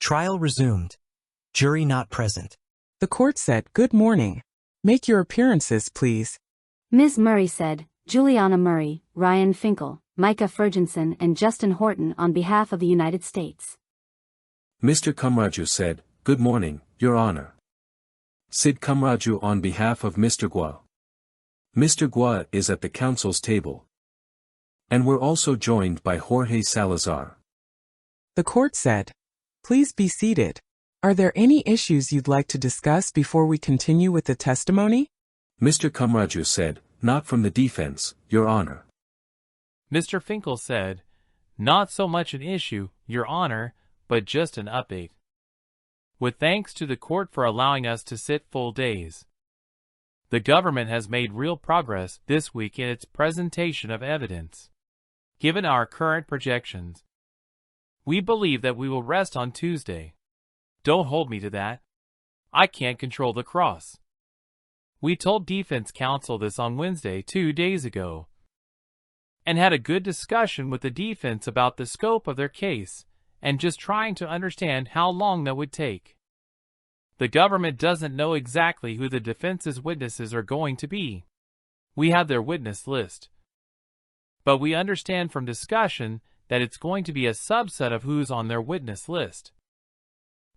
Trial resumed. Jury not present. The court said, "Good morning. Make your appearances, please." Ms. Murray said, Juliana Murray, Ryan Finkel, Micah Ferguson and Justin Horton on behalf of the United States. Mr. Kamraju said, "Good morning, Your Honor." Sid Kamraju on behalf of Mr. Guo. Mr. Guo is at the counsel's table. And we're also joined by Jorge Salazar. The court said, "Please be seated. Are there any issues you'd like to discuss before we continue with the testimony?" Mr. Kamraju said, "Not from the defense, Your Honor." Mr. Finkel said, "Not so much an issue, Your Honor, but just an update. With thanks to the court for allowing us to sit full days. The government has made real progress this week in its presentation of evidence. Given our current projections, we believe that we will rest on Tuesday. Don't hold me to that. I can't control the cross. We told defense counsel this on Wednesday 2 days ago, and had a good discussion with the defense about the scope of their case, and just trying to understand how long that would take. The government doesn't know exactly who the defense's witnesses are going to be. We have their witness list. But we understand from discussion that it's going to be a subset of who's on their witness list.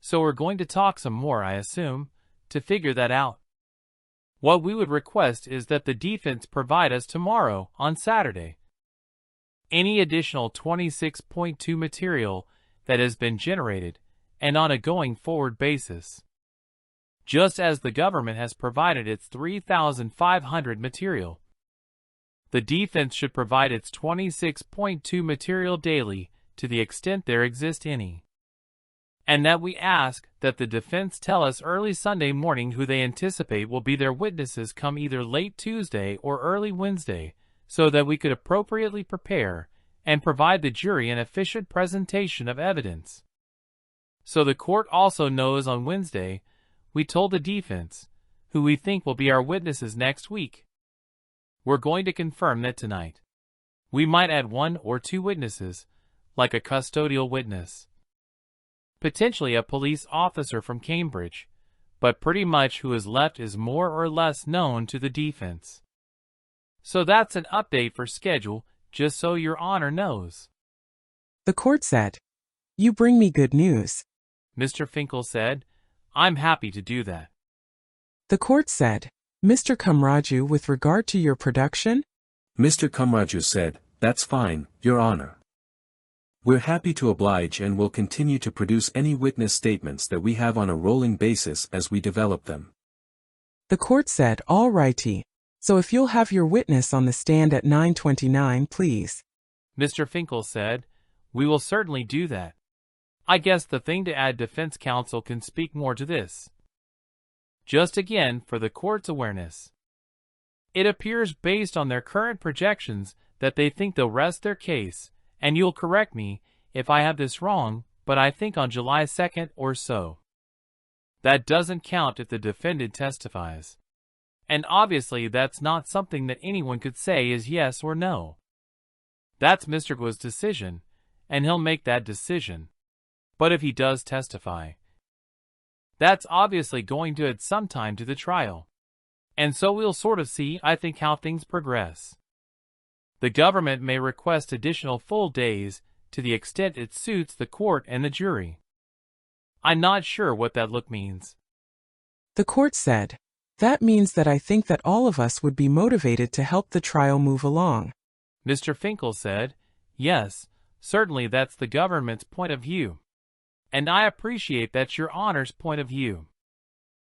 So we're going to talk some more, I assume, to figure that out. What we would request is that the defense provide us tomorrow, on Saturday, any additional 26.2 material that has been generated, and on a going forward basis. Just as the government has provided its 3,500 material. The defense should provide its 26.2 material daily to the extent there exists any. And that we ask that the defense tell us early Sunday morning who they anticipate will be their witnesses come either late Tuesday or early Wednesday, so that we could appropriately prepare and provide the jury an efficient presentation of evidence. So the court also knows on Wednesday, we told the defense, who we think will be our witnesses next week. We're going to confirm that tonight. We might add 1 or 2 witnesses, like a custodial witness. Potentially a police officer from Cambridge, but pretty much who is left is more or less known to the defense. So that's an update for schedule, just so Your Honor knows. The court said, "You bring me good news." Mr. Finkel said, "I'm happy to do that." The court said, "Mr. Kamraju, with regard to your production?" Mr. Kamraju said, "That's fine, Your Honor. We're happy to oblige and will continue to produce any witness statements that we have on a rolling basis as we develop them." The court said, "All righty. So if you'll have your witness on the stand at 9:29, please." Mr. Finkel said, "We will certainly do that. I guess the thing to add, defense counsel can speak more to this. Just again for the court's awareness. It appears based on their current projections that they think they'll rest their case, and you'll correct me if I have this wrong, but I think on July 2nd or so. That doesn't count if the defendant testifies. And obviously that's not something that anyone could say is yes or no. That's Mr. Guo's decision, and he'll make that decision. But if he does testify, that's obviously going to add some time to the trial. And so we'll sort of see, I think, how things progress. The government may request additional full days to the extent it suits the court and the jury. I'm not sure what that look means." The court said, "That means that I think that all of us would be motivated to help the trial move along." Mr. Finkel said, "Yes, certainly that's the government's point of view. And I appreciate that's Your Honor's point of view.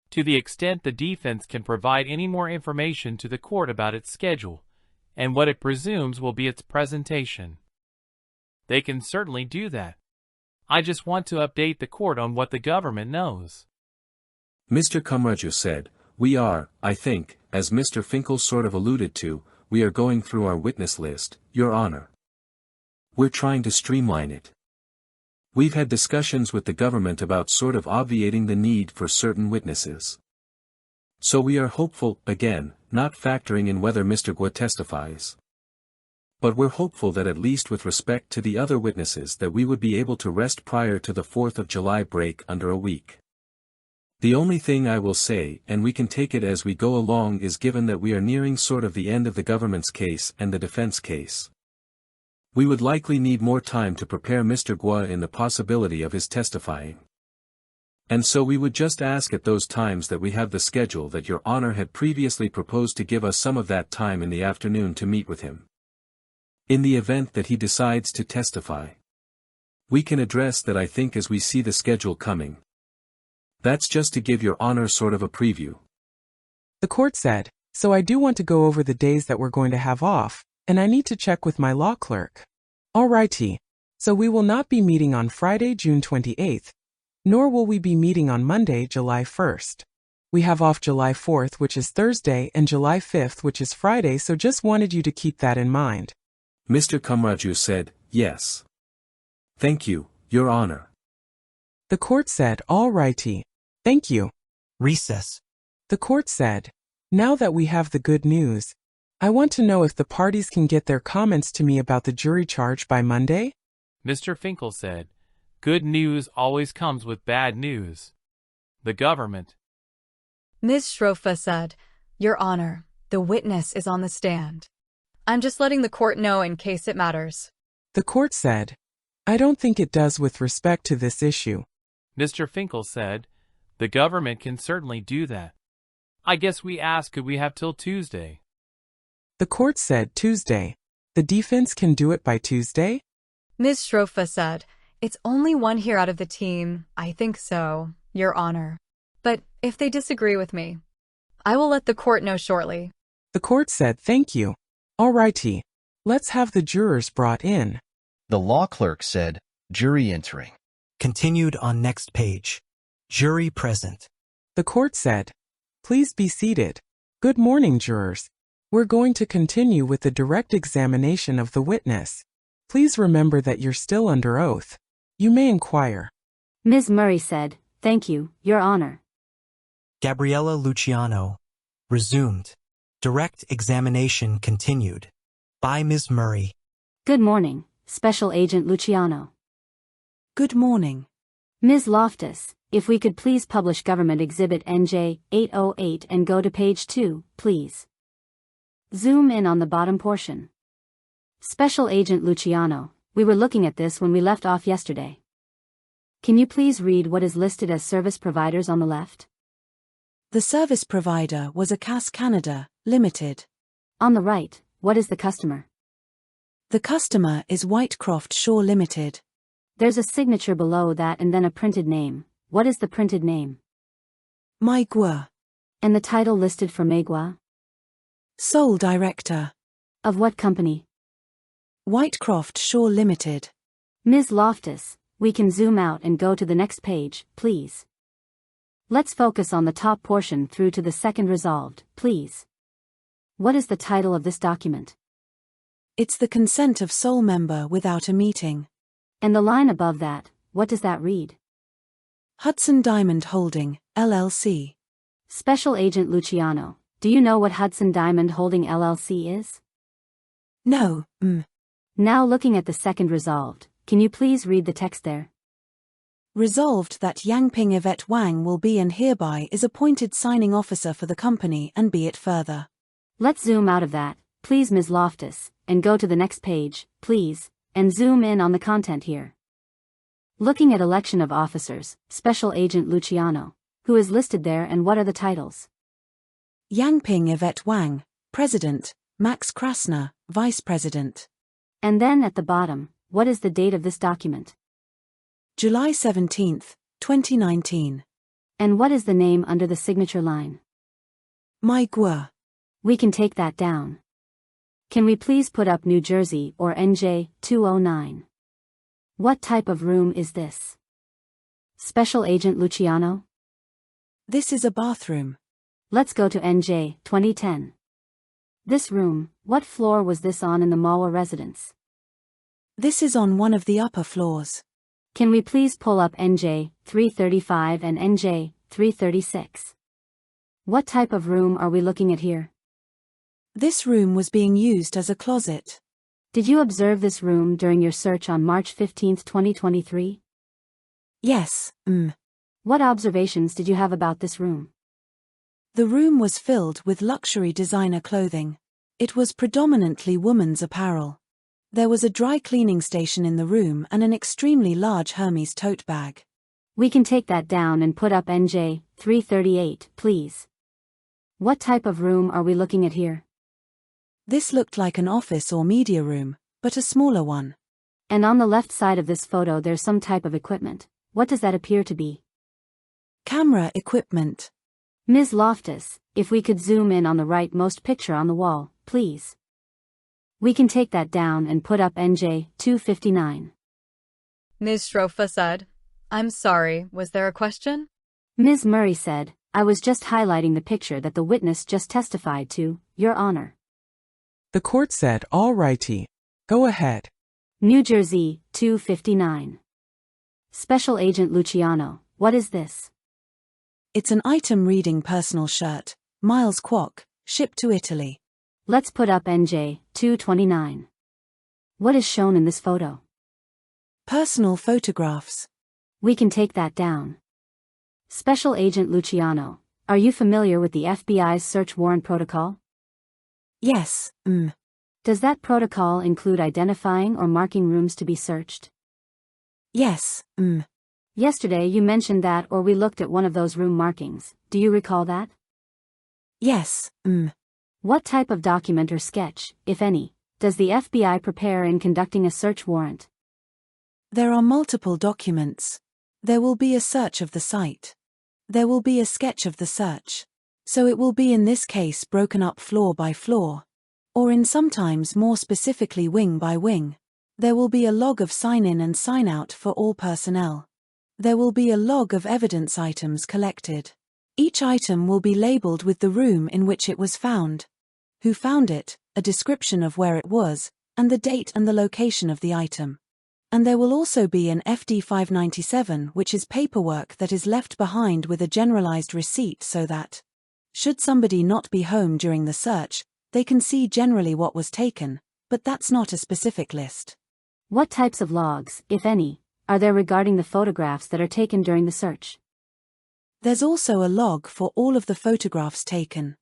To the extent the defense can provide any more information to the court about its schedule, and what it presumes will be its presentation, they can certainly do that. I just want to update the court on what the government knows." Mr. Kamraju said, "We are, I think, as Mr. Finkel sort of alluded to, we are going through our witness list, Your Honor. We're trying to streamline it. We've had discussions with the government about sort of obviating the need for certain witnesses. So we are hopeful, again, not factoring in whether Mr. Guo testifies. But we're hopeful that at least with respect to the other witnesses that we would be able to rest prior to the 4th of July break under a week. The only thing I will say, and we can take it as we go along, is given that we are nearing sort of the end of the government's case and the defense case, we would likely need more time to prepare Mr. Guo in the possibility of his testifying. And so we would just ask at those times that we have the schedule that Your Honor had previously proposed to give us some of that time in the afternoon to meet with him. In the event that he decides to testify, we can address that, I think, as we see the schedule coming. That's just to give Your Honor sort of a preview. The court said, so I do want to go over the days that we're going to have off, and I need to check with my law clerk. Alrighty. So we will not be meeting on Friday, June 28th, nor will we be meeting on Monday, July 1st. We have off July 4th, which is Thursday, and July 5th, which is Friday, so just wanted you to keep that in mind. Mr. Kumraju said, yes. Thank you, Your Honor. The court said, alrighty. Thank you. Recess. The court said, now that we have the good news, I want to know if the parties can get their comments to me about the jury charge by Monday? Mr. Finkel said, good news always comes with bad news. The government. Ms. Schrofa said, Your Honor, the witness is on the stand. I'm just letting the court know in case it matters. The court said, I don't think it does with respect to this issue. Mr. Finkel said, the government can certainly do that. I guess we asked could we have till Tuesday. The court said Tuesday. The defense can do it by Tuesday? Ms. Schrofa said, it's only one here out of the team. I think so, Your Honor. But if they disagree with me, I will let the court know shortly. The court said thank you. Alrighty. Let's have the jurors brought in. The law clerk said, jury entering. Continued on next page. Jury present. The court said, please be seated. Good morning, jurors. We're going to continue with the direct examination of the witness. Please remember that you're still under oath. You may inquire. Ms. Murray said, thank you, Your Honor. Gabriella Luciano. Resumed. Direct examination continued. By Ms. Murray. Good morning, Special Agent Luciano. Good morning. Ms. Loftus, if we could please publish Government Exhibit NJ 808 and go to page 2, please. Zoom in on the bottom portion. Special Agent Luciano, we were looking at this when we left off yesterday. Can you please read what is listed as service providers on the left? The service provider was ACAS Canada, Limited. On the right, what is the customer? The customer is Whitecroft Shaw Limited. There's a signature below that and then a printed name. What is the printed name? MilesGuo. And the title listed for MilesGuo? Sole Director. Of what company? Whitecroft Shaw Limited. Ms. Loftus, we can zoom out and go to the next page, please. Let's focus on the top portion through to the second resolved, please. What is the title of this document? It's the consent of sole member without a meeting. And the line above that, what does that read? Hudson Diamond Holding, LLC. Special Agent Luciano, do you know what Hudson Diamond Holding LLC is? No, Now looking at the second resolved, can you please read the text there? Resolved that Yangping Yvette Wang will be and hereby is appointed signing officer for the company and be it further. Let's zoom out of that, please Ms. Loftus, and go to the next page, please, and zoom in on the content here. Looking at election of officers, Special Agent Luciano, who is listed there and what are the titles? Yangping Yvette Wang, President, Max Krasner, Vice President. And then at the bottom, what is the date of this document? July 17, 2019. And what is the name under the signature line? MilesGuo. We can take that down. Can we please put up New Jersey or NJ 209? What type of room is this? Special Agent Luciano? This is a bathroom. Let's go to NJ 2010. This room, what floor was this on in the Mawa residence? This is on one of the upper floors. Can we please pull up NJ 335 and NJ 336? What type of room are we looking at here? This room was being used as a closet. Did you observe this room during your search on March 15, 2023? Yes, What observations did you have about this room? The room was filled with luxury designer clothing. It was predominantly women's apparel. There was a dry cleaning station in the room and an extremely large Hermes tote bag. We can take that down and put up NJ 338, please. What type of room are we looking at here? This looked like an office or media room, but a smaller one. And on the left side of this photo there's some type of equipment. What does that appear to be? Camera equipment. Ms. Loftus, if we could zoom in on the rightmost picture on the wall, please. We can take that down and put up NJ 259. Ms. Shrofa said, I'm sorry, was there a question? Ms. Murray said, I was just highlighting the picture that the witness just testified to, Your Honor. The court said, all righty. Go ahead. New Jersey, 259. Special Agent Luciano, what is this? It's an item reading personal shirt, MilesGuo, shipped to Italy. Let's put up NJ 229. What is shown in this photo? Personal photographs. We can take that down. Special Agent Luciano, are you familiar with the FBI's search warrant protocol? Yes, Does that protocol include identifying or marking rooms to be searched? Yes, Yesterday you mentioned that, or we looked at one of those room markings. Do you recall that? Yes, What type of document or sketch, if any, does the FBI prepare in conducting a search warrant? There are multiple documents. There will be a search of the site. There will be a sketch of the search. So it will be in this case broken up floor by floor. Or in sometimes more specifically wing by wing. There will be a log of sign-in and sign-out for all personnel. There will be a log of evidence items collected. Each item will be labeled with the room in which it was found, who found it, a description of where it was, and the date and the location of the item. And there will also be an FD 597, which is paperwork that is left behind with a generalized receipt so that, should somebody not be home during the search, they can see generally what was taken, but that's not a specific list. What types of logs, if any, are there regarding the photographs that are taken during the search? There's also a log for all of the photographs taken.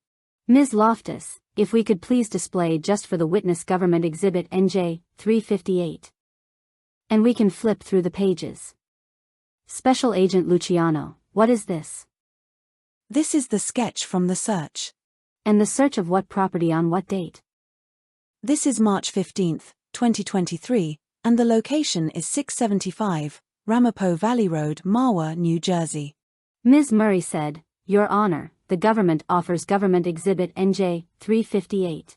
Ms. Loftus, if we could please display just for the witness Government Exhibit NJ 358. And we can flip through the pages. Special Agent Luciano, what is this? This is the sketch from the search. And the search of what property on what date? This is March 15, 2023, and the location is 675, Ramapo Valley Road, Mahwah, New Jersey. Ms. Murray said, Your Honor, the government offers Government Exhibit NJ 358.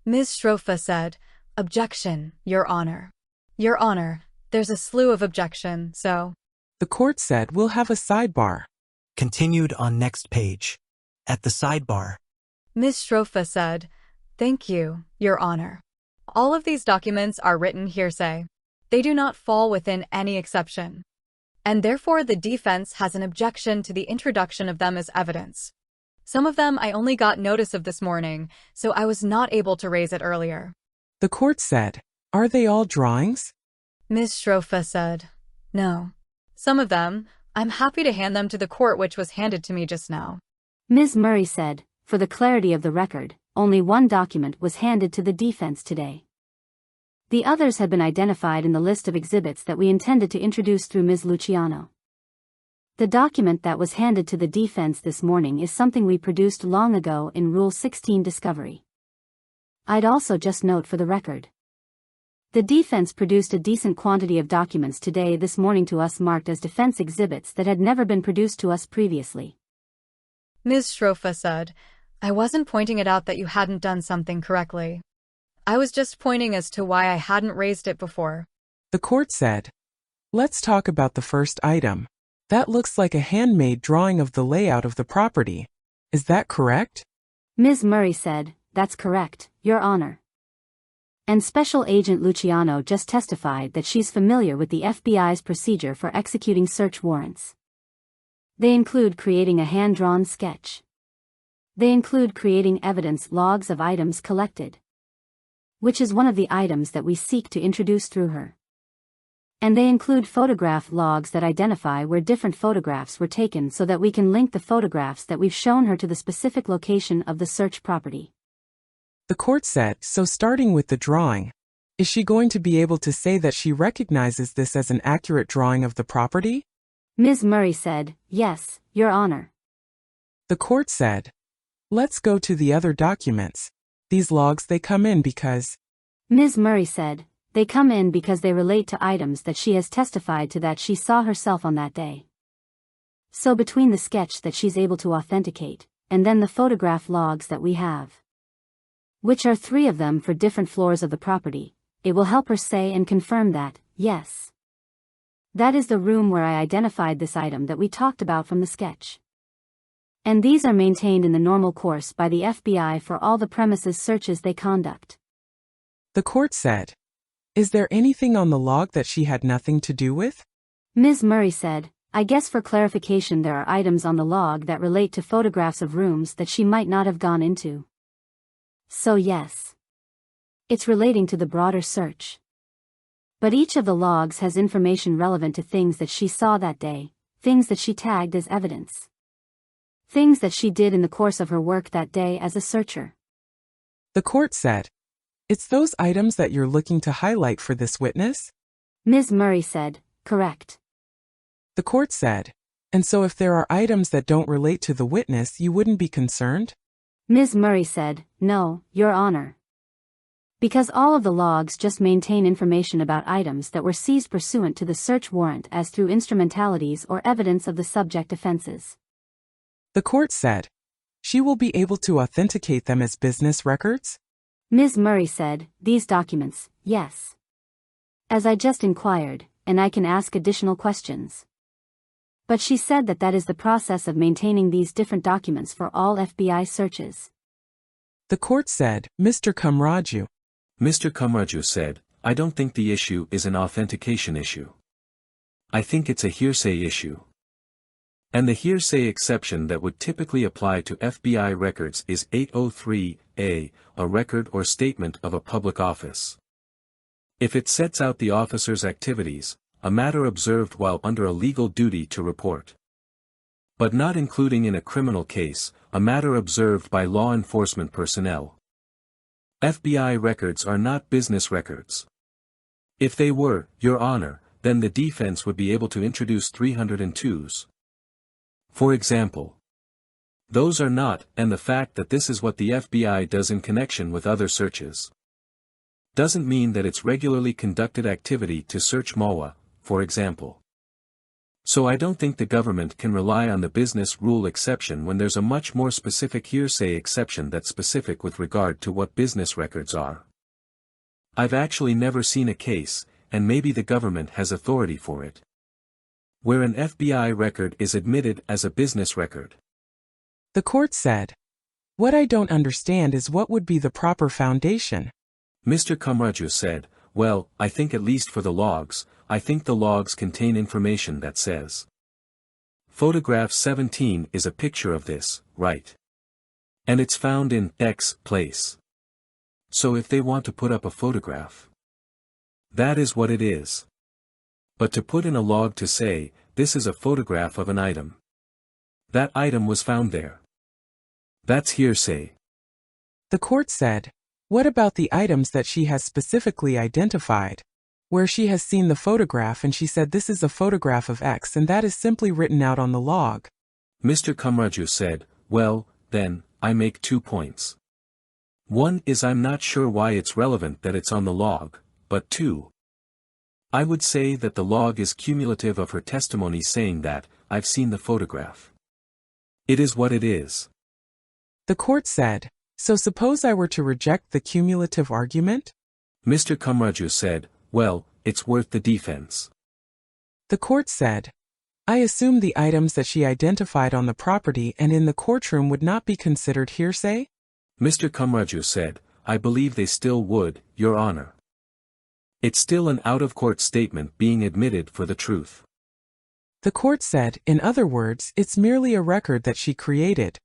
Ms. Shrofa said, Objection, Your Honor. Your Honor, there's a slew of objection, so. The court said, we'll have a sidebar. Continued on next page. At the sidebar. Ms. Shrofa said, Thank you, Your Honor. All of these documents are written hearsay. They do not fall within any exception. And therefore the defense has an objection to the introduction of them as evidence. Some of them I only got notice of this morning, so I was not able to raise it earlier. The court said, are they all drawings? Ms. Shrofa said, No. Some of them, I'm happy to hand them to the court which was handed to me just now. Ms. Murray said, for the clarity of the record, only one document was handed to the defense today. The others had been identified in the list of exhibits that we intended to introduce through Ms. Luciano. The document that was handed to the defense this morning is something we produced long ago in Rule 16 Discovery. I'd also just note for the record. The defense produced a decent quantity of documents today this morning to us marked as defense exhibits that had never been produced to us previously. Ms. Shrofa said, I wasn't pointing it out that you hadn't done something correctly. I was just pointing as to why I hadn't raised it before. The court said, let's talk about the first item. That looks like a handmade drawing of the layout of the property. Is that correct? Ms. Murray said, That's correct, Your Honor. And Special Agent Luciano just testified that she's familiar with the FBI's procedure for executing search warrants. They include creating a hand-drawn sketch. They include creating evidence logs of items collected. which is one of the items that we seek to introduce through her. And they include photograph logs that identify where different photographs were taken so that we can link the photographs that we've shown her to the specific location of the search property. The court said, so starting with the drawing, is she going to be able to say that she recognizes this as an accurate drawing of the property? Ms. Murray said, yes, Your Honor. The court said, let's go to the other documents. These logs, they come in because... Ms. Murray said, they come in because they relate to items that she has testified to that she saw herself on that day. So between the sketch that she's able to authenticate, and then the photograph logs that we have, which are 3 of them for different floors of the property, it will help her say and confirm that, yes, that is the room where I identified this item that we talked about from the sketch. And these are maintained in the normal course by the FBI for all the premises searches they conduct. The court said, is there anything on the log that she had nothing to do with? Ms. Murray said, I guess for clarification there are items on the log that relate to photographs of rooms that she might not have gone into. So yes, it's relating to the broader search. But each of the logs has information relevant to things that she saw that day, things that she tagged as evidence, things that she did in the course of her work that day as a searcher. The court said, it's those items that you're looking to highlight for this witness? Ms. Murray said, correct. The court said, and so if there are items that don't relate to the witness, you wouldn't be concerned? Ms. Murray said, no, Your Honor. Because all of the logs just maintain information about items that were seized pursuant to the search warrant as through instrumentalities or evidence of the subject offenses. The court said, she will be able to authenticate them as business records? Ms. Murray said, these documents, yes. As I just inquired, and I can ask additional questions. But she said that that is the process of maintaining these different documents for all FBI searches. The court said, Mr. Kamraju. Mr. Kamraju said, I don't think the issue is an authentication issue. I think it's a hearsay issue. And the hearsay exception that would typically apply to FBI records is 803A, a record or statement of a public office. If it sets out the officer's activities, a matter observed while under a legal duty to report, but not including in a criminal case, a matter observed by law enforcement personnel. FBI records are not business records. If they were, Your Honor, then the defense would be able to introduce 302s. For example, those are not, and the fact that this is what the FBI does in connection with other searches doesn't mean that it's regularly conducted activity to search MOA, for example. So I don't think the government can rely on the business rule exception when there's a much more specific hearsay exception that's specific with regard to what business records are. I've actually never seen a case, and maybe the government has authority for it, where an FBI record is admitted as a business record. The court said, what I don't understand is what would be the proper foundation. Mr. Kamraju said, well, I think at least for the logs, I think the logs contain information that says, photograph 17 is a picture of this, right? And it's found in X place. So if they want to put up a photograph, that is what it is. But to put in a log to say, this is a photograph of an item, that item was found there, that's hearsay. The court said, what about the items that she has specifically identified, where she has seen the photograph and she said this is a photograph of X and that is simply written out on the log? Mr. Kamraju said, well, then, I make 2 points. One is I'm not sure why it's relevant that it's on the log, but 2, I would say that the log is cumulative of her testimony saying that, I've seen the photograph. It is what it is. The court said, so suppose I were to reject the cumulative argument? Mr. Kamraju said, well, it's worth the defense. The court said, I assume the items that she identified on the property and in the courtroom would not be considered hearsay? Mr. Kamraju said, I believe they still would, Your Honor. It's still an out-of-court statement being admitted for the truth. The court said, in other words, it's merely a record that she created.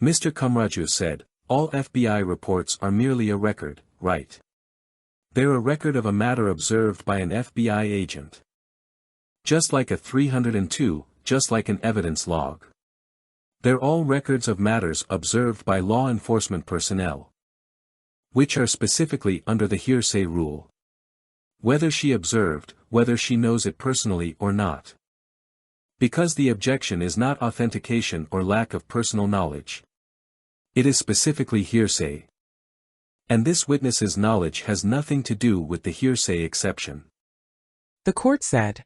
Mr. Kamraju said, all FBI reports are merely a record, right? They're a record of a matter observed by an FBI agent. Just like a 302, just like an evidence log. They're all records of matters observed by law enforcement personnel, which are specifically under the hearsay rule. Whether she observed, whether she knows it personally or not. Because the objection is not authentication or lack of personal knowledge. It is specifically hearsay. And this witness's knowledge has nothing to do with the hearsay exception. The court said,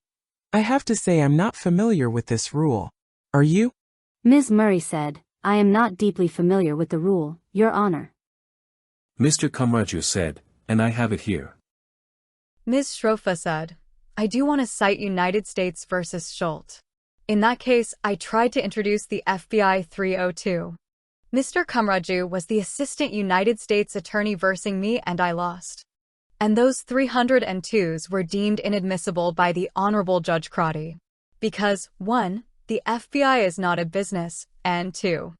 I have to say I'm not familiar with this rule. Are you? Ms. Murray said, I am not deeply familiar with the rule, Your Honor. Mr. Kamraju said, and I have it here. Ms. Shrofa said, I do want to cite United States versus Schultz. In that case, I tried to introduce the FBI 302. Mr. Kamraju was the Assistant United States Attorney versing me and I lost. And those 302s were deemed inadmissible by the Honorable Judge Crotty. Because, 1, the FBI is not a business, and 2,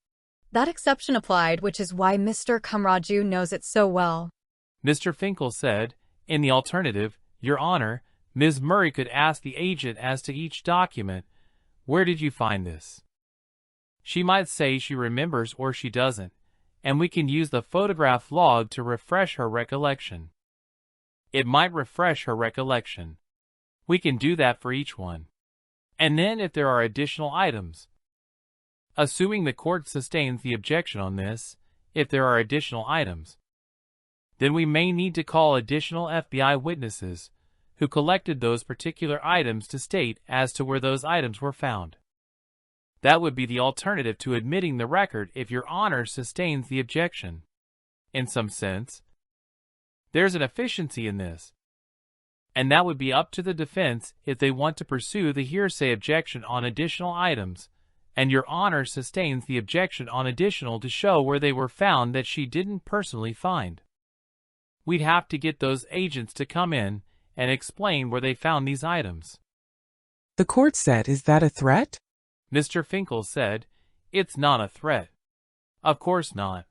that exception applied, which is why Mr. Kamraju knows it so well. Mr. Finkel said, in the alternative, Your Honor, Ms. Murray could ask the agent as to each document, where did you find this? She might say she remembers or she doesn't, and we can use the photograph log to refresh her recollection. It might refresh her recollection. We can do that for each one. And then if there are additional items, assuming the court sustains the objection on this, if there are additional items, then we may need to call additional FBI witnesses who collected those particular items to state as to where those items were found. That would be the alternative to admitting the record if Your Honor sustains the objection. In some sense, there's an efficiency in this. And that would be up to the defense if they want to pursue the hearsay objection on additional items, and Your Honor sustains the objection on additional to show where they were found that she didn't personally find. We'd have to get those agents to come in and explain where they found these items. The court said, is that a threat? Mr. Finkel said, it's not a threat. Of course not.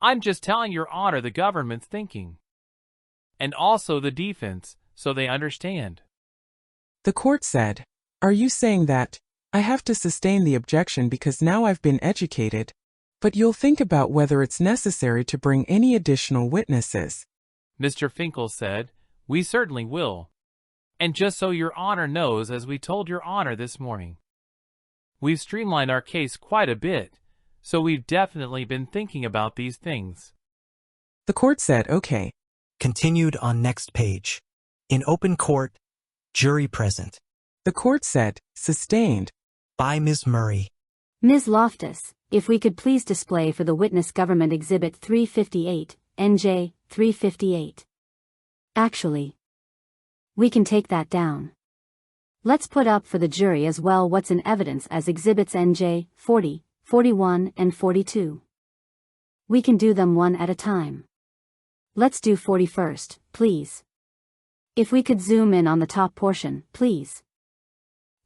I'm just telling Your Honor the government's thinking. And also the defense, so they understand. The court said, are you saying that, I have to sustain the objection because now I've been educated, but you'll think about whether it's necessary to bring any additional witnesses? Mr. Finkel said, we certainly will. And just so Your Honor knows, as we told Your Honor this morning, we've streamlined our case quite a bit, so we've definitely been thinking about these things. The court said, okay. Continued on next page. In open court, jury present. The court said, sustained. By Ms. Murray. Ms. Loftus, if we could please display for the witness Government Exhibit 358, NJ 358. Actually, we can take that down. Let's put up for the jury as well what's in evidence as Exhibits NJ 40, 41, and 42. We can do them one at a time. Let's do 40 first, please. If we could zoom in on the top portion, please.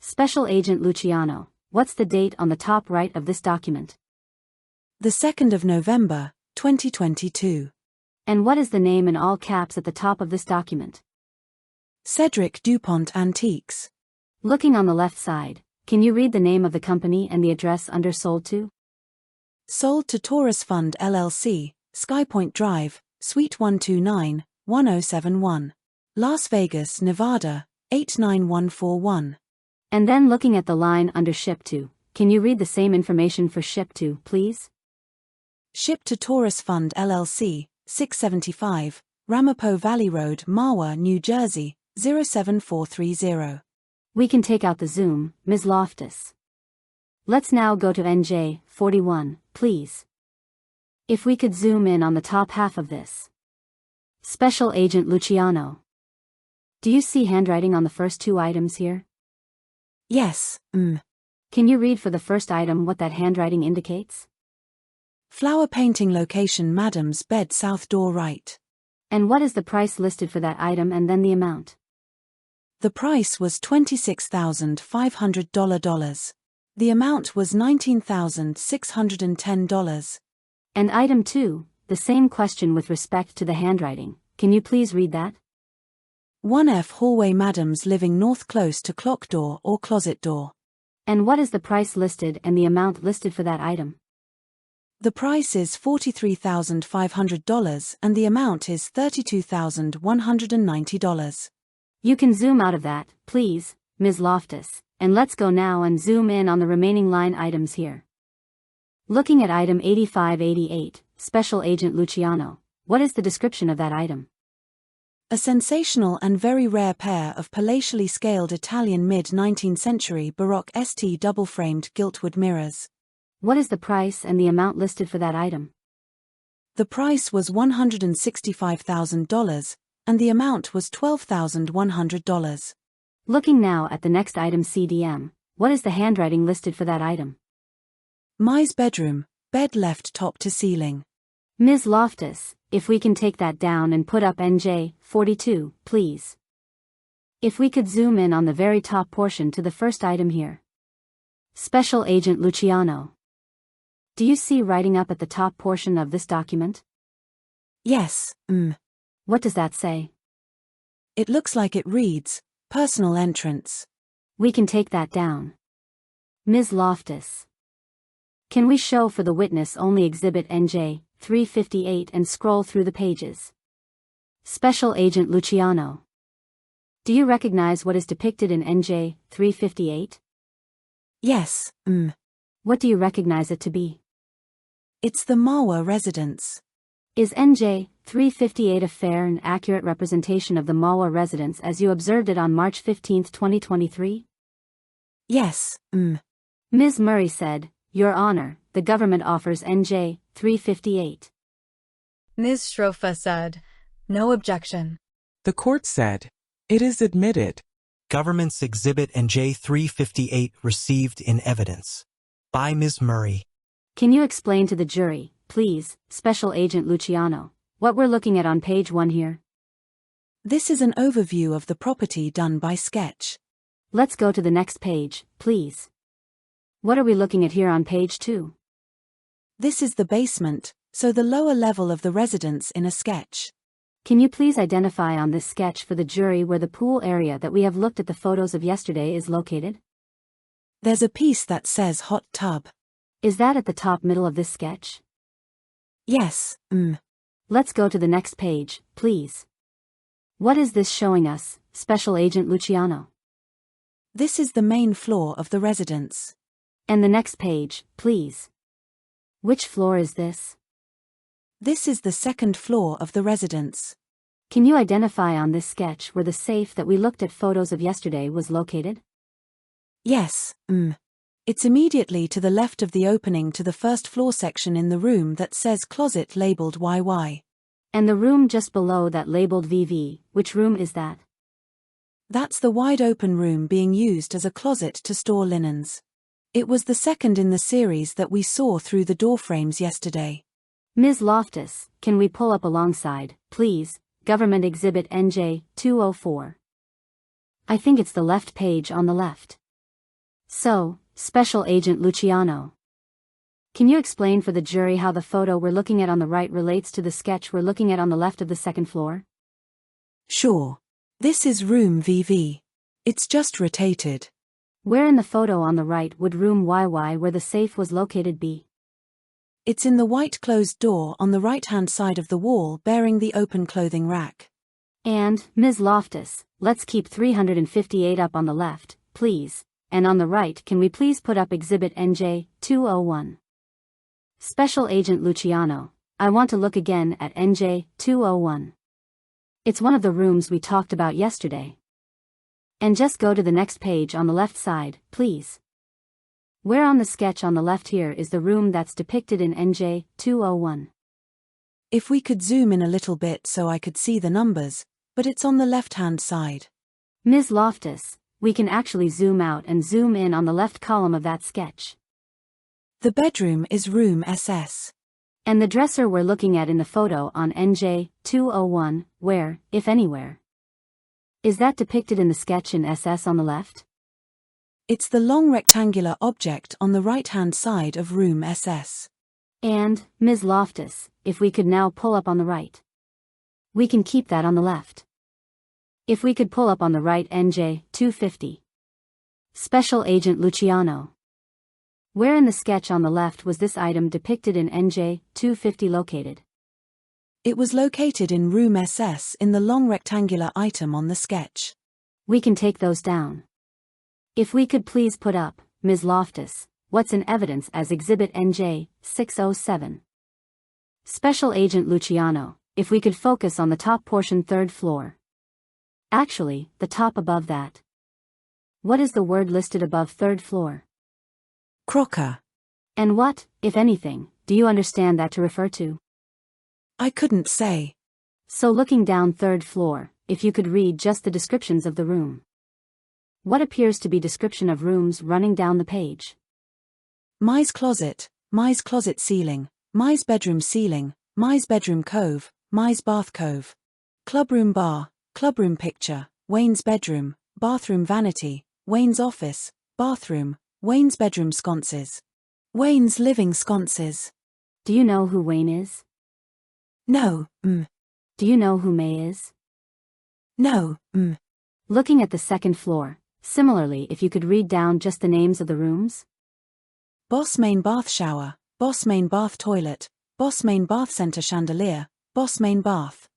Special Agent Luciano, what's the date on the top right of this document? The 2nd of November, 2022. And what is the name in all caps at the top of this document? Cedric DuPont Antiques. Looking on the left side, can you read the name of the company and the address under sold to? Sold to Taurus Fund LLC, Skypoint Drive, Suite 129, 1071. Las Vegas, Nevada, 89141. And then looking at the line under ship to, can you read the same information for ship to, please? Ship to Taurus Fund LLC, 675, Ramapo Valley Road, Mahwah, New Jersey, 07430. We can take out the zoom, Ms. Loftus. Let's now go to NJ 41, please. If we could zoom in on the top half of this. Special Agent Luciano. Do you see handwriting on the first two items here? Yes, Can you read for the first item what that handwriting indicates? Flower painting location Madam's Bed South Door Right. And what is the price listed for that item and then the amount? The price was $26,500. The amount was $19,610. And item 2, the same question with respect to the handwriting. Can you please read that? 1F hallway madams living north close to clock door or closet door. And what is the price listed and the amount listed for that item? The price is $43,500 and the amount is $32,190. You can zoom out of that, please, Ms. Loftus, and let's go now and zoom in on the remaining line items here. Looking at item 8588, Special Agent Luciano, what is the description of that item? A sensational and very rare pair of palatially scaled Italian mid-19th century Baroque ST double-framed giltwood mirrors. What is the price and the amount listed for that item? The price was $165,000, and the amount was $12,100. Looking now at the next item CDM, what is the handwriting listed for that item? My's bedroom, bed left top to ceiling. Ms. Loftus, if we can take that down and put up NJ 42, please. If we could zoom in on the very top portion to the first item here. Special Agent Luciano. Do you see writing up at the top portion of this document? Yes, What does that say? It looks like it reads, personal entrance. We can take that down. Ms. Loftus. Can we show for the witness only Exhibit NJ 358 and scroll through the pages? Special Agent Luciano. Do you recognize what is depicted in NJ 358? Yes, What do you recognize it to be? It's the Marwa residence. Is NJ 358 a fair and accurate representation of the Marwa residence as you observed it on March 15, 2023? Yes, Ms. Murray said, Your Honor, the government offers NJ 358. Ms. Strofa said, no objection. The court said, it is admitted. Government's Exhibit NJ 358 received in evidence. By Ms. Murray. Can you explain to the jury, please, Special Agent Luciano, what we're looking at on page 1 here? This is an overview of the property done by Sketch. Let's go to the next page, please. What are we looking at here on page 2? This is the basement, so the lower level of the residence in a sketch. Can you please identify on this sketch for the jury where the pool area that we have looked at the photos of yesterday is located? There's a piece that says hot tub. Is that at the top middle of this sketch? Yes, Let's go to the next page, please. What is this showing us, Special Agent Luciano? This is the main floor of the residence. And the next page, please. Which floor is this? This is the second floor of the residence. Can you identify on this sketch where the safe that we looked at photos of yesterday was located? Yes, It's immediately to the left of the opening to the first floor section in the room that says closet labeled YY. And the room just below that labeled VV, which room is that? That's the wide open room being used as a closet to store linens. It was the second in the series that we saw through the door frames yesterday. Ms. Loftus, can we pull up alongside, please, Government Exhibit NJ 204? I think it's the left page on the left. So, Special Agent Luciano. Can you explain for the jury how the photo we're looking at on the right relates to the sketch we're looking at on the left of the second floor? Sure. This is room VV. It's just rotated. Where in the photo on the right would room YY where the safe was located be? It's in the white closed door on the right-hand side of the wall bearing the open clothing rack. And, Ms. Loftus, let's keep 358 up on the left, please, and on the right can we please put up Exhibit NJ 201? Special Agent Luciano, I want to look again at NJ 201. It's one of the rooms we talked about yesterday. And just go to the next page on the left side, please. Where on the sketch on the left here is the room that's depicted in NJ 201? If we could zoom in a little bit so I could see the numbers, but it's on the left-hand side. Ms. Loftus, we can actually zoom out and zoom in on the left column of that sketch. The bedroom is room SS. And the dresser we're looking at in the photo on NJ 201, where, if anywhere? Is that depicted in the sketch in SS on the left? It's the long rectangular object on the right-hand side of room SS. And, Ms. Loftus, if we could now pull up on the right. We can keep that on the left. If we could pull up on the right NJ 250. Special Agent Luciano. Where in the sketch on the left was this item depicted in NJ 250 located? It was located in room SS in the long rectangular item on the sketch. We can take those down. If we could please put up, Ms. Loftus, what's in evidence as Exhibit NJ 607. Special Agent Luciano, if we could focus on the top portion, third floor. Actually, the top above that. What is the word listed above third floor? Crocker. And what, if anything, do you understand that to refer to? I couldn't say. So looking down third floor, if you could read just the descriptions of the room. What appears to be description of rooms running down the page? My's closet ceiling, My's bedroom ceiling, My's bedroom cove, My's bath cove. Clubroom bar, clubroom picture, Wayne's bedroom, bathroom vanity, Wayne's office, bathroom, Wayne's bedroom sconces. Wayne's living sconces. Do you know who Wayne is? No, Do you know who May is? No, Looking at the second floor, similarly, if you could read down just the names of the rooms? Boss main bath shower, Boss main bath toilet, Boss main bath center chandelier, Boss main bath.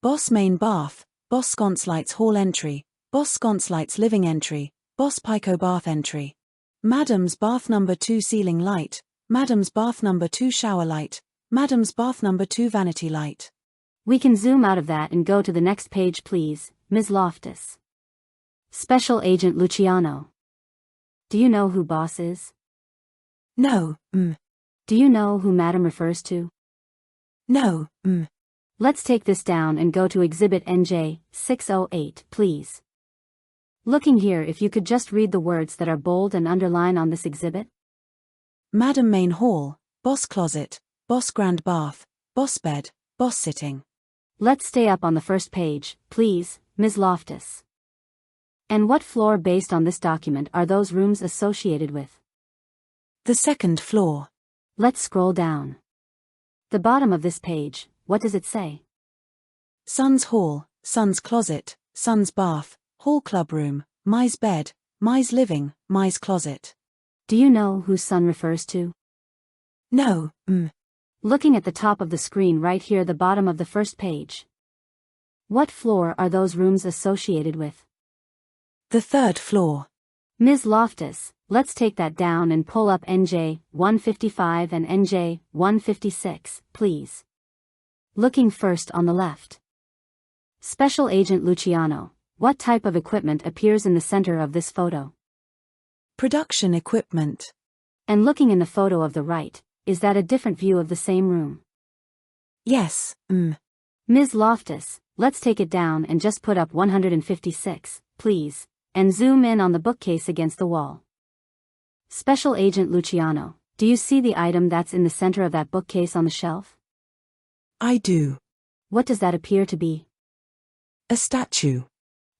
Boss main bath, Boss sconce lights hall entry, Boss sconce lights living entry, Boss Pico bath entry. Madam's bath number 2 ceiling light, Madam's bath number 2 shower light, Madam's bath number 2 vanity light. We can zoom out of that and go to the next page, please, Ms. Loftus. Special Agent Luciano. Do you know who Boss is? No, Do you know who Madam refers to? No, Let's take this down and go to Exhibit NJ 608, please. Looking here, if you could just read the words that are bold and underline on this exhibit. Madam main hall, Boss closet, Boss grand bath, Boss bed, Boss sitting. Let's stay up on the first page, please, Ms. Loftus. And what floor based on this document are those rooms associated with? The second floor. Let's scroll down. The bottom of this page, what does it say? Son's hall, Son's closet, Son's bath, Hall clubroom, My's bed, My's living, My's closet. Do you know who son refers to? No, Looking at the top of the screen right here, the bottom of the first page. What floor are those rooms associated with? The third floor. Ms. Loftus, let's take that down and pull up NJ 155 and NJ 156, please. Looking first on the left. Special Agent Luciano, what type of equipment appears in the center of this photo? Production equipment. And looking in the photo of the right, is that a different view of the same room? Yes, Ms. Loftus, let's take it down and just put up 156, please, and zoom in on the bookcase against the wall. Special Agent Luciano, do you see the item that's in the center of that bookcase on the shelf? I do. What does that appear to be? A statue.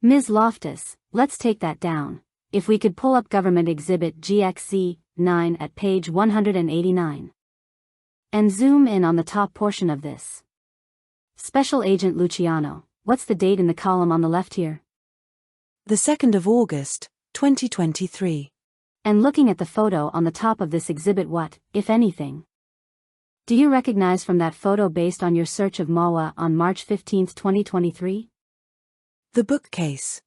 Ms. Loftus, let's take that down. If we could pull up Government Exhibit GXZ 9 at page 189. And zoom in on the top portion of this. Special Agent Luciano, what's the date in the column on the left here? The 2nd of August, 2023. And looking at the photo on the top of this exhibit, what, if anything? Do you recognize from that photo based on your search of MilesGuo on March 15, 2023? The bookcase.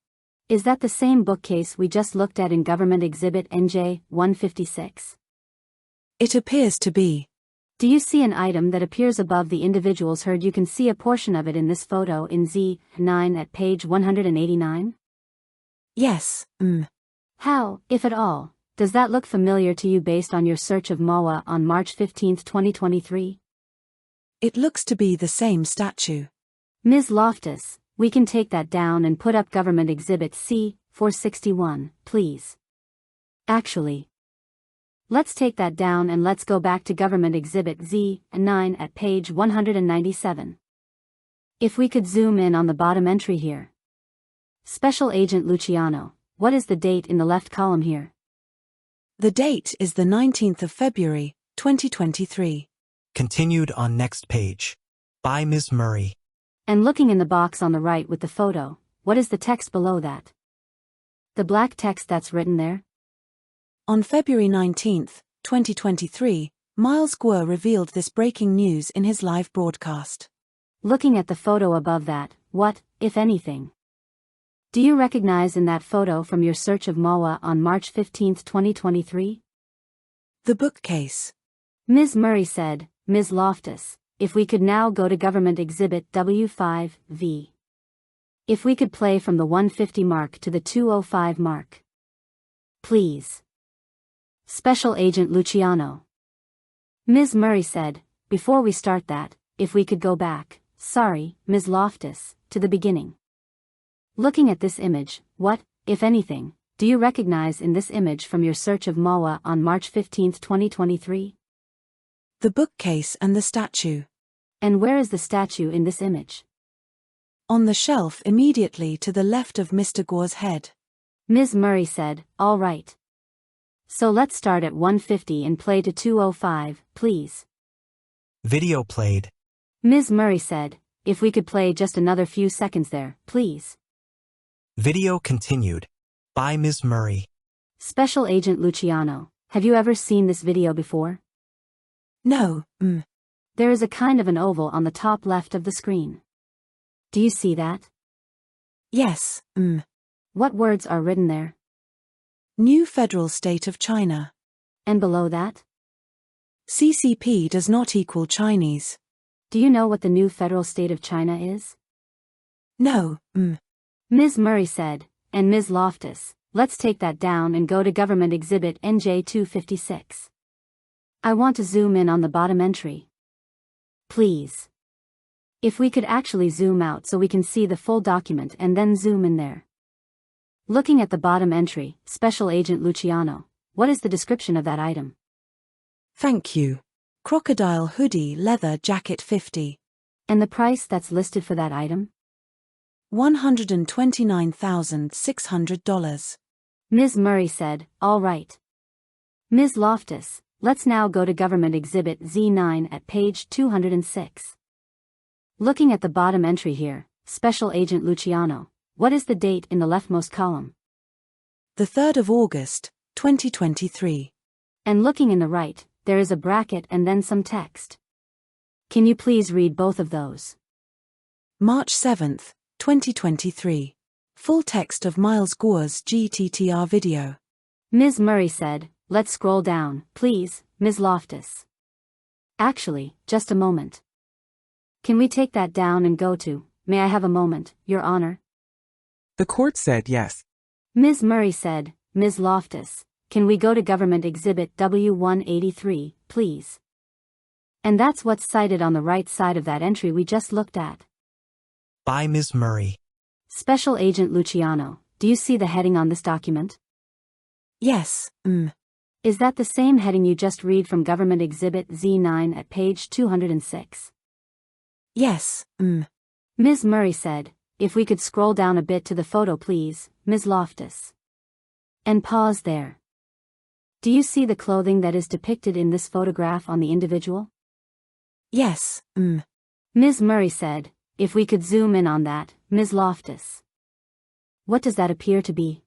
Is that the same bookcase we just looked at in Government Exhibit NJ 156? It appears to be. Do you see an item that appears above the individual's head? You can see a portion of it in this photo in Z9 at page 189? Yes, How, if at all, does that look familiar to you based on your search of MilesGuo on March 15, 2023? It looks to be the same statue. Ms. Loftus, we can take that down and put up Government Exhibit C 461, please. Actually, let's take that down and let's go back to Government Exhibit Z9 at page 197. If we could zoom in on the bottom entry here. Special Agent Luciano, what is the date in the left column here? The date is the 19th of February, 2023. Continued on next page. By Ms. Murray. And looking in the box on the right with the photo, what is the text below that? The black text that's written there? On February 19, 2023, MilesGuo revealed this breaking news in his live broadcast. Looking at the photo above that, what, if anything, do you recognize in that photo from your search of MOA on March 15, 2023? The bookcase. Ms. Murray said, Ms. Loftus, if we could now go to Government Exhibit W5V. If we could play from the 150 mark to the 205 mark. Please. Special Agent Luciano. Ms. Murray said, before we start that, if we could go back, sorry, Ms. Loftus, to the beginning. Looking at this image, what, if anything, do you recognize in this image from your search of MOA on March 15, 2023? The bookcase and the statue. And where is the statue in this image? On the shelf immediately to the left of Mr. Guo's head. Ms. Murray said, all right. So let's start at 150 and play to 205, please. Video played. Ms. Murray said, if we could play just another few seconds there, please. Video continued. By Ms. Murray. Special Agent Luciano, have you ever seen this video before? No, There is a kind of an oval on the top left of the screen. Do you see that? Yes, What words are written there? New Federal State of China. And below that? CCP does not equal Chinese. Do you know what the new federal state of China is? No, Ms. Murray said, and Ms. Loftus, let's take that down and go to Government Exhibit NJ256. I want to zoom in on the bottom entry. Please. If we could actually zoom out so we can see the full document and then zoom in there. Looking at the bottom entry, Special Agent Luciano, what is the description of that item? Thank you. Crocodile hoodie leather jacket 50. And the price that's listed for that item? $129,600. Ms. Murray said, all right. Ms. Loftus, let's now go to Government Exhibit Z9 at page 206. Looking at the bottom entry here, Special Agent Luciano, what is the date in the leftmost column? The 3rd of August, 2023. And looking in the right, there is a bracket and then some text. Can you please read both of those? March 7th, 2023. Full text of MilesGuo's GTTR video. Ms. Murray said, let's scroll down, please, Ms. Loftus. Actually, just a moment. Can we take that down and go to, may I have a moment, Your Honor? The court said yes. Ms. Murray said, Ms. Loftus, can we go to Government Exhibit W183, please? And that's what's cited on the right side of that entry we just looked at. By Ms. Murray. Special Agent Luciano, do you see the heading on this document? Yes, Is that the same heading you just read from Government Exhibit Z9 at page 206? Yes, Ms. Murray said, if we could scroll down a bit to the photo please, Ms. Loftus. And pause there. Do you see the clothing that is depicted in this photograph on the individual? Yes, Ms. Murray said, if we could zoom in on that, Ms. Loftus. What does that appear to be?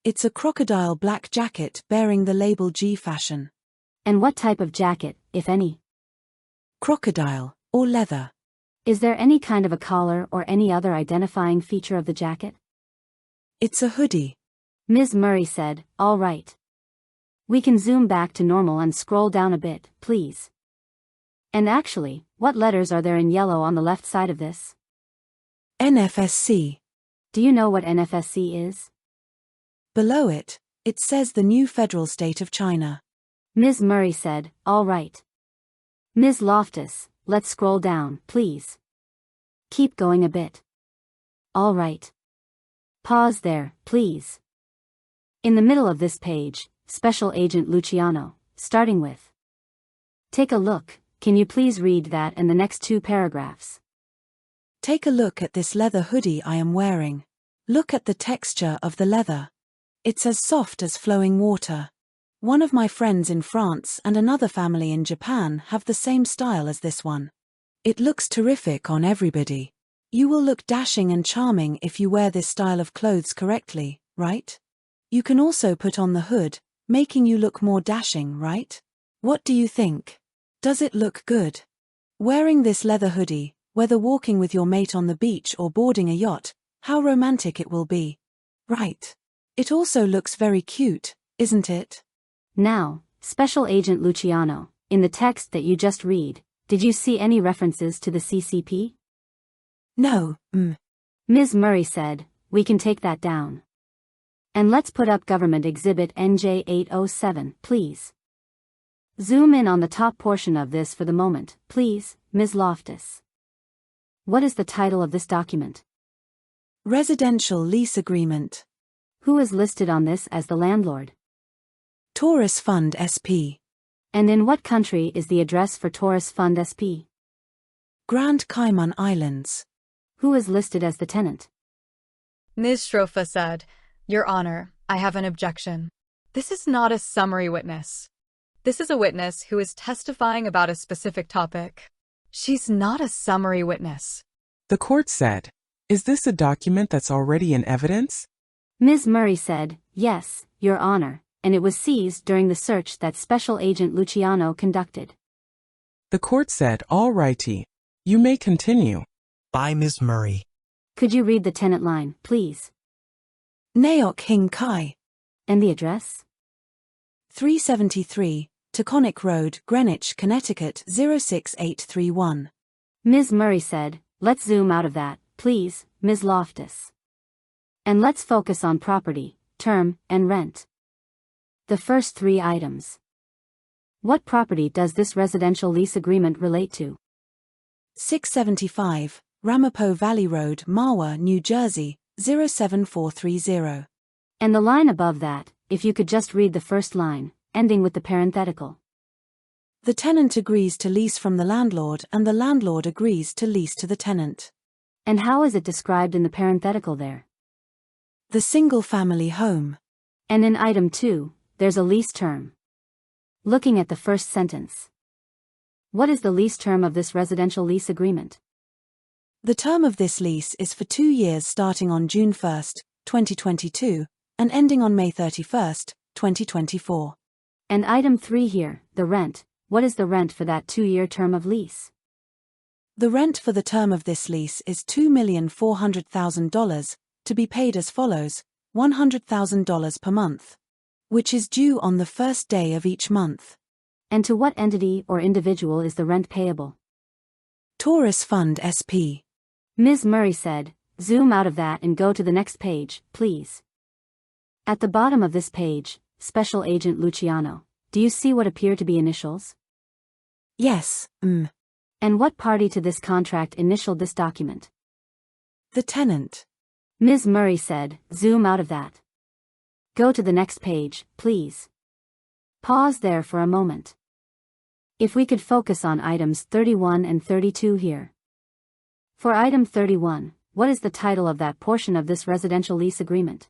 It's a crocodile black jacket bearing the label G Fashion. And what type of jacket, if any? Crocodile, or leather. Is there any kind of a collar or any other identifying feature of the jacket? It's a hoodie. Ms. Murray said, all right. We can zoom back to normal and scroll down a bit, please. And actually, what letters are there in yellow on the left side of this? NFSC. Do you know what NFSC is? Below it, it says the new federal state of China. Ms. Murray said, all right. Ms. Loftus, let's scroll down, please. Keep going a bit. All right. Pause there, please. In the middle of this page, Special Agent Luciano, starting with. Take a look, can you please read that and the next two paragraphs? Take a look at this leather hoodie I am wearing. Look at the texture of the leather. It's as soft as flowing water. One of my friends in France and another family in Japan have the same style as this one. It looks terrific on everybody. You will look dashing and charming if you wear this style of clothes correctly, right? You can also put on the hood, making you look more dashing, right? What do you think? Does it look good? Wearing this leather hoodie, whether walking with your mate on the beach or boarding a yacht, how romantic it will be. Right. It also looks very cute, isn't it? Now, Special Agent Luciano, in the text that you just read, did you see any references to the CCP? No, Ms. Murray said, we can take that down. And let's put up Government Exhibit NJ807, please. Zoom in on the top portion of this for the moment, please, Ms. Loftus. What is the title of this document? Residential Lease Agreement. Who is listed on this as the landlord? Taurus Fund SP. And in what country is the address for Taurus Fund SP? Grand Cayman Islands. Who is listed as the tenant? Ms. Shrofa said, Your Honor, I have an objection. This is not a summary witness. This is a witness who is testifying about a specific topic. She's not a summary witness. The court said, is this a document that's already in evidence? Ms. Murray said, yes, Your Honor, and it was seized during the search that Special Agent Luciano conducted. The court said, all righty. You may continue. By Ms. Murray. Could you read the tenant line, please? Naok Hing Kai. And the address? 373, Taconic Road, Greenwich, Connecticut 06831. Ms. Murray said, let's zoom out of that, please, Ms. Loftus. And let's focus on property, term, and rent. The first three items. What property does this residential lease agreement relate to? 675, Ramapo Valley Road, Mahwah, New Jersey 07430. And the line above that, if you could just read the first line, ending with the parenthetical. The tenant agrees to lease from the landlord and the landlord agrees to lease to the tenant. And how is it described in the parenthetical there? The single-family home. And in item 2, there's a lease term. Looking at the first sentence. What is the lease term of this residential lease agreement? The term of this lease is for 2 years starting on June 1, 2022, and ending on May 31, 2024. And item 3 here, the rent. What is the rent for that 2-year term of lease? The rent for the term of this lease is $2,400,000, to be paid as follows, $100,000 per month, which is due on the first day of each month. And to what entity or individual is the rent payable? Taurus Fund SP. Ms. Murray said, zoom out of that and go to the next page, please. At the bottom of this page, Special Agent Luciano, do you see what appear to be initials? Yes, And what party to this contract initialed this document? The tenant. Ms. Murray said, zoom out of that. Go to the next page, please. Pause there for a moment. If we could focus on items 31 and 32 here. For item 31, what is the title of that portion of this residential lease agreement?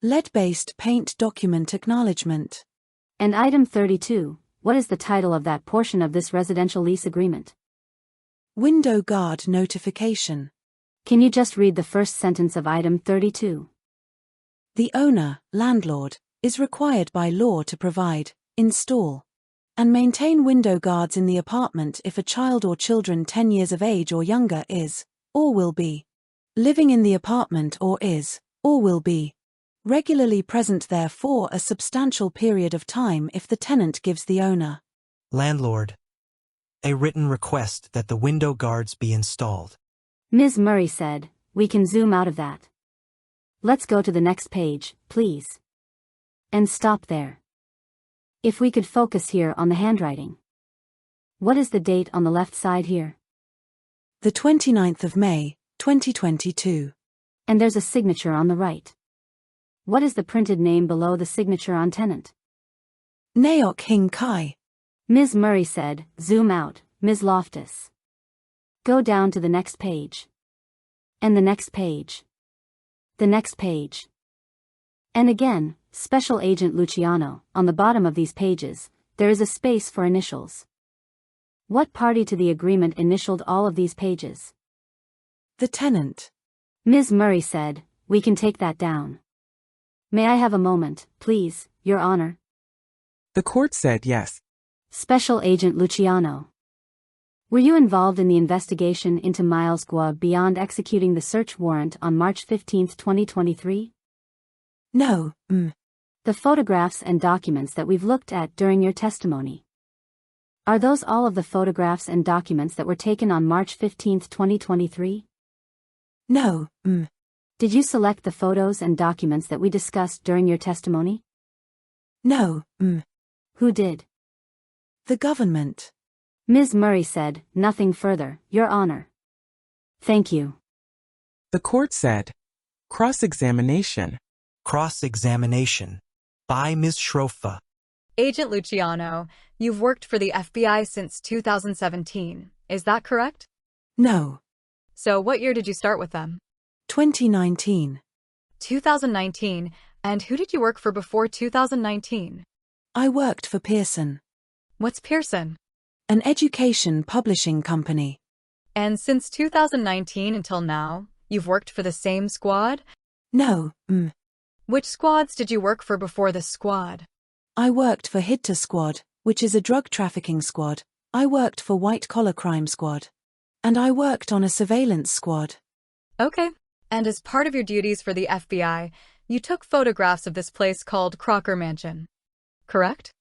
Lead-based paint document acknowledgement. And item 32, what is the title of that portion of this residential lease agreement? Window guard notification. Can you just read the first sentence of item 32? The owner, landlord, is required by law to provide, install, and maintain window guards in the apartment if a child or children 10 years of age or younger is, or will be, living in the apartment or is, or will be, regularly present there for a substantial period of time if the tenant gives the owner, Landlord. A written request that the window guards be installed. Ms. Murray said, we can zoom out of that. Let's go to the next page, please. And stop there. If we could focus here on the handwriting. What is the date on the left side here? The 29th of May, 2022. And there's a signature on the right. What is the printed name below the signature on tenant? Naok Hing Kai. Ms. Murray said, zoom out, Ms. Loftus. Go down to the next page. And the next page. The next page. And again, Special Agent Luciano, on the bottom of these pages, there is a space for initials. What party to the agreement initialed all of these pages? The tenant. Ms. Murray said, "We can take that down." May I have a moment, please, Your Honor? The court said yes. Special Agent Luciano. Were you involved in the investigation into MilesGuo beyond executing the search warrant on March 15, 2023? No, The photographs and documents that we've looked at during your testimony. Are those all of the photographs and documents that were taken on March 15, 2023? No, Did you select the photos and documents that we discussed during your testimony? No, Who did? The government. Ms. Murray said, "Nothing further, Your Honor." Thank you. The court said, cross-examination. Cross-examination. By Ms. Schrofa. Agent Luciano, you've worked for the FBI since 2017, is that correct? No. So what year did you start with them? 2019. 2019, and who did you work for before 2019? I worked for Pearson, What's Pearson? an education publishing company. And since 2019 until now, you've worked for the same squad? No, Which squads did you work for before this squad? I worked for HIDTA Squad, which is a drug trafficking squad. I worked for White Collar Crime Squad. And I worked on a surveillance squad. Okay. And as part of your duties for the FBI, you took photographs of this place called Crocker Mansion. Correct?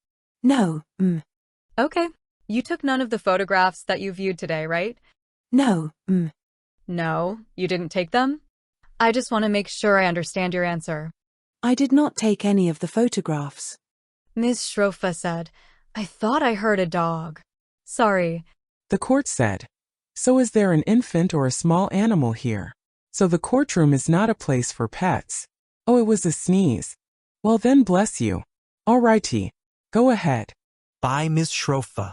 No, Okay. You took none of the photographs that you viewed today, right? no, No, you didn't take them? I just want to make sure I understand your answer. I did not take any of the photographs. Ms. Schrofa said, "I thought I heard a dog. Sorry." The court said, so is there an infant or a small animal here? So the courtroom is not a place for pets. Oh, it was a sneeze. Well then, bless you. Alrighty. Go ahead. By Ms. Schrofa.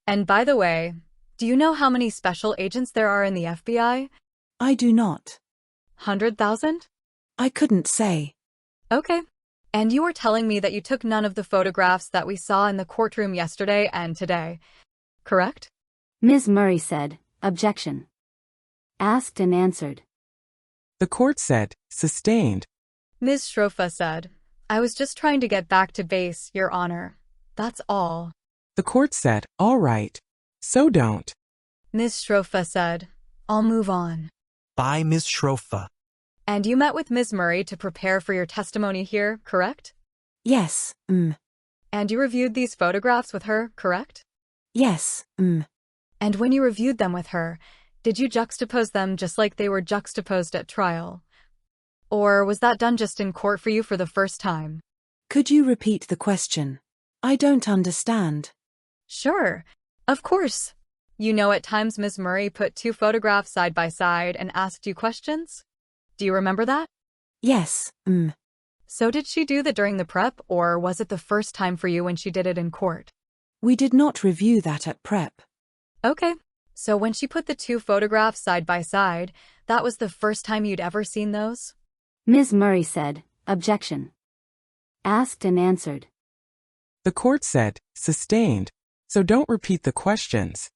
And by the way, do you know how many special agents there are in the FBI? I do not. 100,000? I couldn't say. Okay. And you were telling me that you took none of the photographs that we saw in the courtroom yesterday and today, correct? Ms. Murray said, "Objection." Asked and answered. The court said, sustained. Ms. Schrofa said, "I was just trying to get back to base, Your Honor. That's all." The court said, all right. So don't. Ms. Schrofa said, "I'll move on." By Ms. Schrofa. And you met with Ms. Murray to prepare for your testimony here, correct? Yes, And you reviewed these photographs with her, correct? yes, And when you reviewed them with her, did you juxtapose them just like they were juxtaposed at trial? Or was that done just in court for you for the first time? Could you repeat the question? I don't understand. Sure, of course. You know, at times Ms. Murray put two photographs side by side and asked you questions? Do you remember that? Yes, So did she do that during the prep, or was it the first time for you when she did it in court? we did not review that at prep. Okay, so when she put the two photographs side by side, that was the first time you'd ever seen those? Ms. Murray said, "Objection." Asked and answered. The court said, sustained. So don't repeat the questions.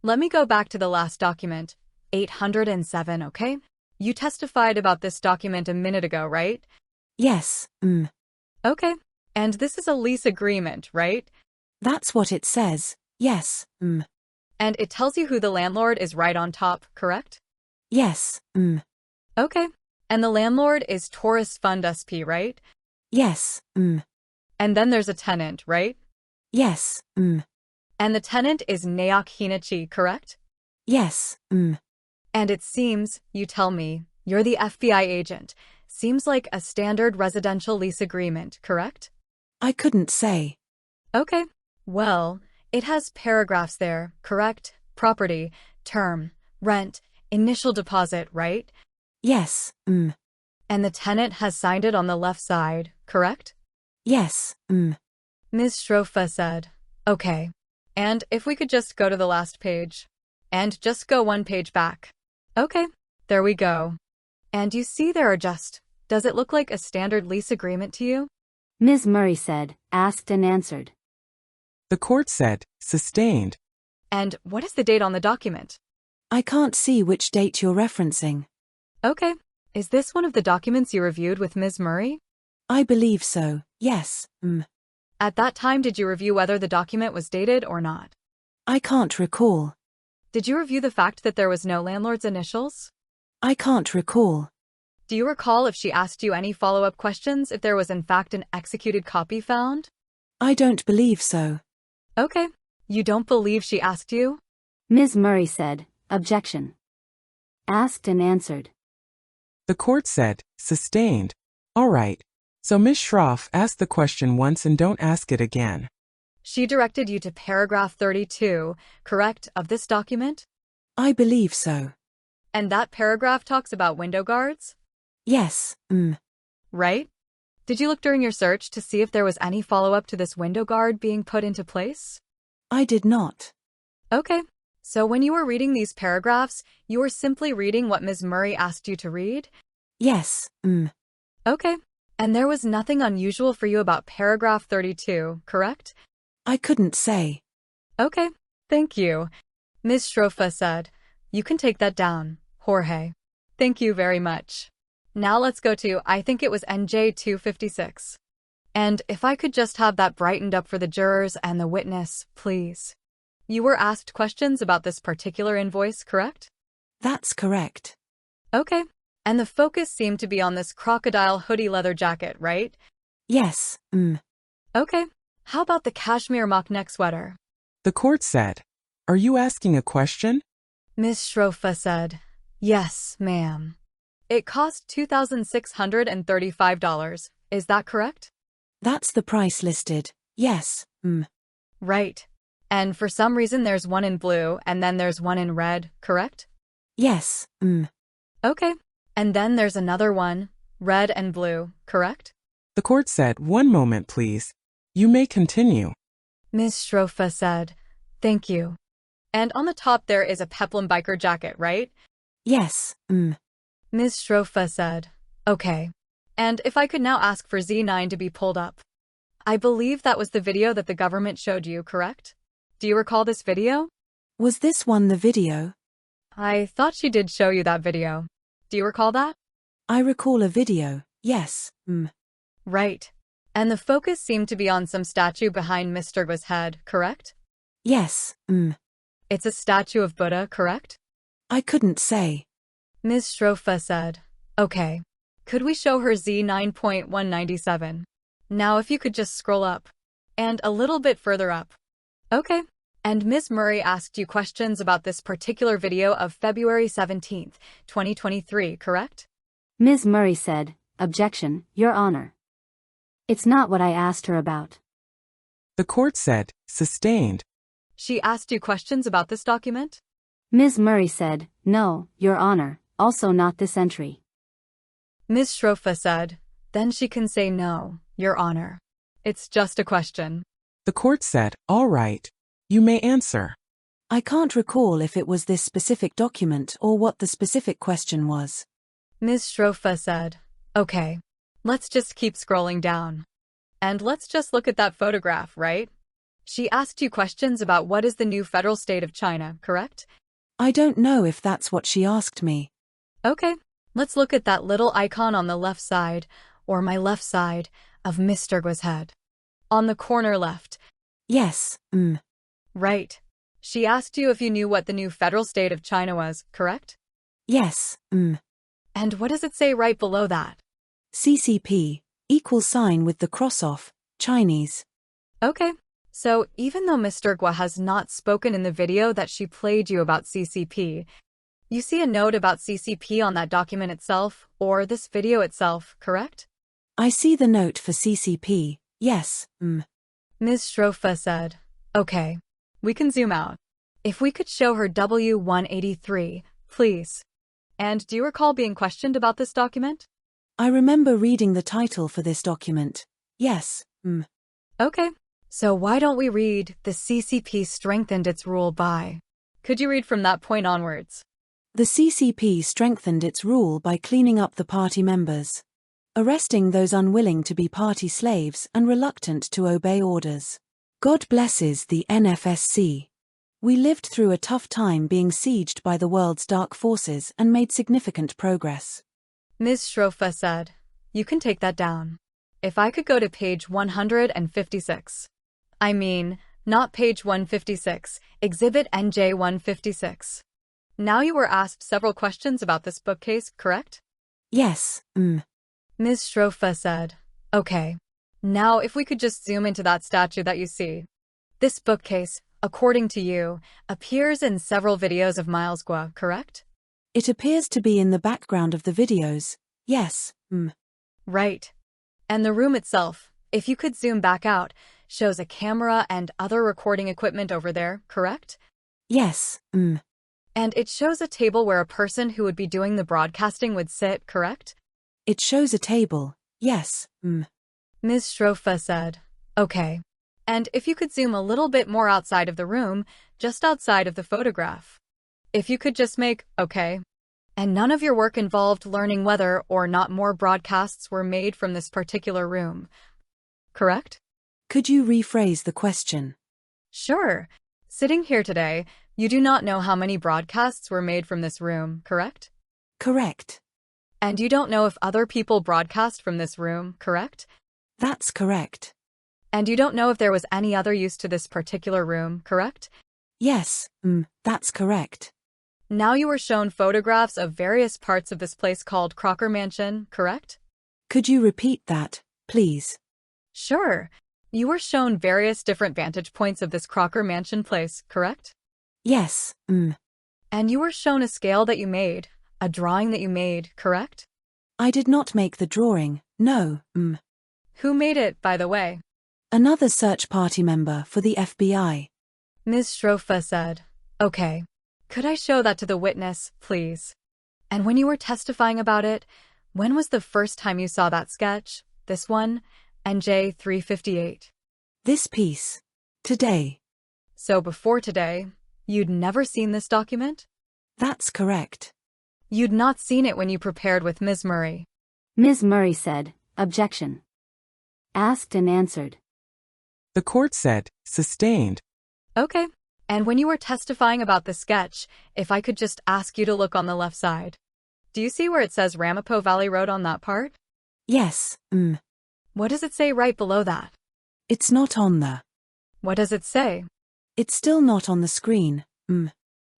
Let me go back to the last document, 807, okay? You testified about this document a minute ago, right? Yes, Okay, and this is a lease agreement, right? that's what it says. Yes, And it tells you who the landlord is right on top, correct? yes, Okay, and the landlord is Taurus Fund SP, right? yes, And then there's a tenant, right? yes, And the tenant is Naok Hinachi, correct? yes, And it seems, you tell me, you're the FBI agent. Seems like a standard residential lease agreement, correct? I couldn't say. Okay, well, it has paragraphs there, correct? Property, term, rent, initial deposit, right? Yes, And the tenant has signed it on the left side, correct? yes, Ms. Schrofa said, okay. And if we could just go to the last page. And just go one page back. Okay, there we go. And you see there are does it look like a standard lease agreement to you? Ms. Murray said, asked and answered. The court said, sustained. And what is the date on the document? I can't see which date you're referencing. Okay. Is this one of the documents you reviewed with Ms. Murray? I believe so, yes, At that time, did you review whether the document was dated or not? I can't recall. Did you review the fact that there was no landlord's initials? I can't recall. Do you recall if she asked you any follow-up questions if there was in fact an executed copy found? I don't believe so. Okay. You don't believe she asked you? Ms. Murray said, objection. Asked and answered. The court said, sustained. All right. So Ms. Schroff, ask the question once and don't ask it again. She directed you to paragraph 32, correct, of this document? I believe so. And that paragraph talks about window guards? Yes, Right? Did you look during your search to see if there was any follow-up to this window guard being put into place? I did not. Okay. So when you were reading these paragraphs, you were simply reading what Ms. Murray asked you to read? Yes, Okay. And there was nothing unusual for you about paragraph 32, correct? I couldn't say. Okay. Thank you. Ms. Schroff said, you can take that down, Jorge. Thank you very much. Now let's go to, I think it was NJ 256. And if I could just have that brightened up for the jurors and the witness, please. You were asked questions about this particular invoice, correct? That's correct. Okay. And the focus seemed to be on this crocodile hoodie leather jacket, right? Yes, Okay. How about the cashmere mock neck sweater? The court said, are you asking a question? Ms. Schroff said, yes, ma'am. It cost $2,635. Is that correct? That's the price listed. Yes, Right. And for some reason there's one in blue and then there's one in red, correct? Yes, Okay. And then there's another one, red and blue, correct? The court said, one moment please. You may continue. Ms. Schroff said, thank you. And on the top there is a peplum biker jacket, right? Yes, Ms. Schroff said, okay. And if I could now ask for Z9 to be pulled up. I believe that was the video that the government showed you, correct? Do you recall this video? Was this one the video? I thought she did show you that video. Do you recall that? I recall a video, yes, Right. And the focus seemed to be on some statue behind Mr. Guo's head, correct? Yes, It's a statue of Buddha, correct? I couldn't say. Ms. Schroff said, okay. Could we show her Z9.197? Now if you could just scroll up. And a little bit further up. Okay. And Ms. Murray asked you questions about this particular video of February 17th, 2023, correct? Ms. Murray said, objection, Your Honor. It's not what I asked her about. The court said, sustained. She asked you questions about this document? Ms. Murray said, no, Your Honor, also not this entry. Ms. Schroff said, then she can say no, Your Honor. It's just a question. The court said, all right. You may answer. I can't recall if it was this specific document or what the specific question was. Ms. Schroff said, okay. Let's just keep scrolling down. And let's just look at that photograph, right? She asked you questions about what is the new federal state of China, correct? I don't know if that's what she asked me. Okay. Let's look at that little icon on the left side, or my left side, of Mr. Guo's head. On the corner left. Yes, Right. She asked you if you knew what the new federal state of China was, correct? yes, And what does it say right below that? CCP, equal sign with the cross off, Chinese. Okay. So even though Mr. Guo has not spoken in the video that she played you about CCP, you see a note about CCP on that document itself, or this video itself, correct? I see the note for CCP, yes, Ms. Schroff said, okay. We can zoom out. If we could show her W183, please. And do you recall being questioned about this document? I remember reading the title for this document. Yes, Okay. So why don't we read, the CCP strengthened its rule by. Could you read from that point onwards? The CCP strengthened its rule by cleaning up the party members, arresting those unwilling to be party slaves and reluctant to obey orders. God blesses the NFSC. We lived through a tough time being sieged by the world's dark forces and made significant progress. Ms. Schrofa said, "You can take that down. If I could go to page 156. I mean, not page 156, Exhibit NJ 156. Now you were asked several questions about this bookcase, correct?" Yes, Ms. Schrofa said, "Okay. Now if we could just zoom into that statue that you see. This bookcase, according to you, appears in several videos of MilesGuo, correct?" It appears to be in the background of the videos. Yes, Right. And the room itself, if you could zoom back out, shows a camera and other recording equipment over there, correct? Yes, And it shows a table where a person who would be doing the broadcasting would sit, correct? It shows a table. Yes, Ms. Schrofa said, "Okay. And if you could zoom a little bit more outside of the room, just outside of the photograph. If you could just make, okay. And none of your work involved learning whether or not more broadcasts were made from this particular room, correct?" Could you rephrase the question? Sure. Sitting here today, you do not know how many broadcasts were made from this room, correct? Correct. And you don't know if other people broadcast from this room, correct? That's correct. And you don't know if there was any other use to this particular room, correct? Yes, that's correct. Now you were shown photographs of various parts of this place called Crocker Mansion, correct? Could you repeat that, please? Sure. You were shown various different vantage points of this Crocker Mansion place, correct? Yes, And you were shown a scale that you made, a drawing that you made, correct? I did not make the drawing, no, Who made it, by the way? Another search party member for the FBI. Ms. Schrofa said, "Okay. Could I show that to the witness, please? And when you were testifying about it, when was the first time you saw that sketch, this one, NJ 358? This piece. Today. So before today, you'd never seen this document? That's correct. You'd not seen it when you prepared with Ms. Murray." Ms. Murray said, "Objection." Asked and answered. The court said, sustained. Okay. And when you were testifying about the sketch, if I could just ask you to look on the left side. Do you see where it says Ramapo Valley Road on that part? Yes, What does it say right below that? It's not on the. What does it say? It's still not on the screen,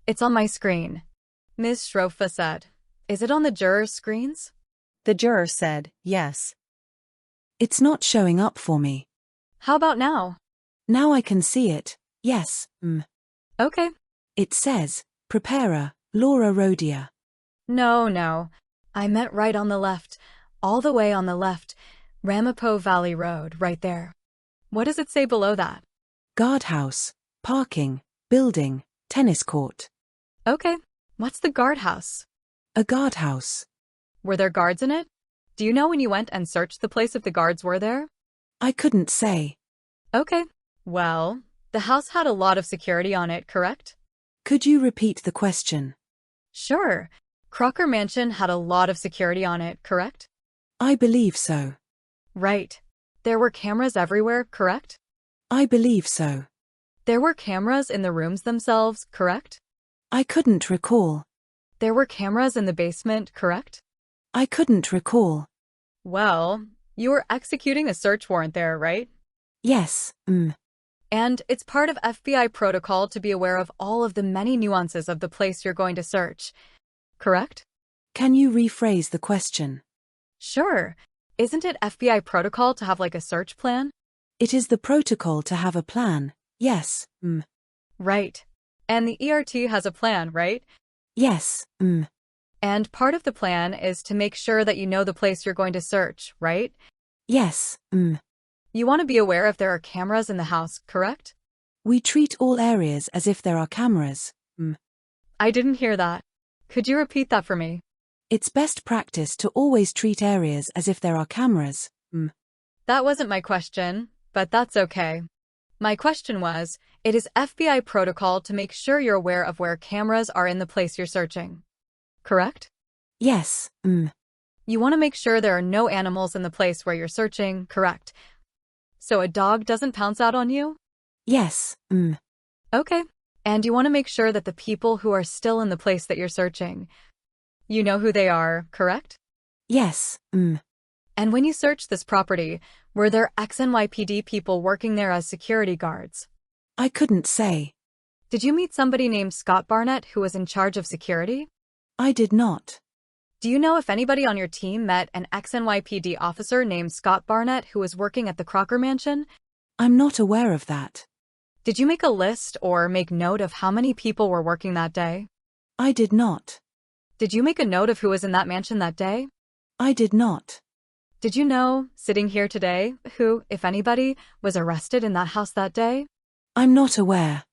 It's on my screen. Ms. Schrofa said, "Is it on the jurors' screens?" The juror said, "Yes." It's not showing up for me. How about now? Now I can see it. Yes, Okay. It says, Preparer, Laura Rodia. No. I meant right on the left. All the way on the left. Ramapo Valley Road, right there. What does it say below that? Guardhouse, parking, building, tennis court. Okay. What's the guardhouse? A guardhouse. Were there guards in it? Do you know when you went and searched the place if the guards were there? I couldn't say. Okay. Well, the house had a lot of security on it, correct? Could you repeat the question? Sure. Crocker Mansion had a lot of security on it, correct? I believe so. Right. There were cameras everywhere, correct? I believe so. There were cameras in the rooms themselves, correct? I couldn't recall. There were cameras in the basement, correct? I couldn't recall. Well, you were executing a search warrant there, right? Yes, And it's part of FBI protocol to be aware of all of the many nuances of the place you're going to search, correct? Can you rephrase the question? Sure. Isn't it FBI protocol to have like a search plan? It is the protocol to have a plan. Yes, Right. And the ERT has a plan, right? Yes, And part of the plan is to make sure that you know the place you're going to search, right? Yes, You want to be aware if there are cameras in the house, correct? We treat all areas as if there are cameras. I didn't hear that. Could you repeat that for me? It's best practice to always treat areas as if there are cameras. That wasn't my question, but that's okay. My question was, it is FBI protocol to make sure you're aware of where cameras are in the place you're searching. Correct? Yes, You want to make sure there are no animals in the place where you're searching, correct? So a dog doesn't pounce out on you? Yes, Okay. And you want to make sure that the people who are still in the place that you're searching, you know who they are, correct? Yes, And when you searched this property, were there ex-NYPD people working there as security guards? I couldn't say. Did you meet somebody named Scott Barnett who was in charge of security? I did not. Do you know if anybody on your team met an ex-NYPD officer named Scott Barnett who was working at the Crocker Mansion? I'm not aware of that. Did you make a list or make note of how many people were working that day? I did not. Did you make a note of who was in that mansion that day? I did not. Did you know, sitting here today, who, if anybody, was arrested in that house that day? I'm not aware.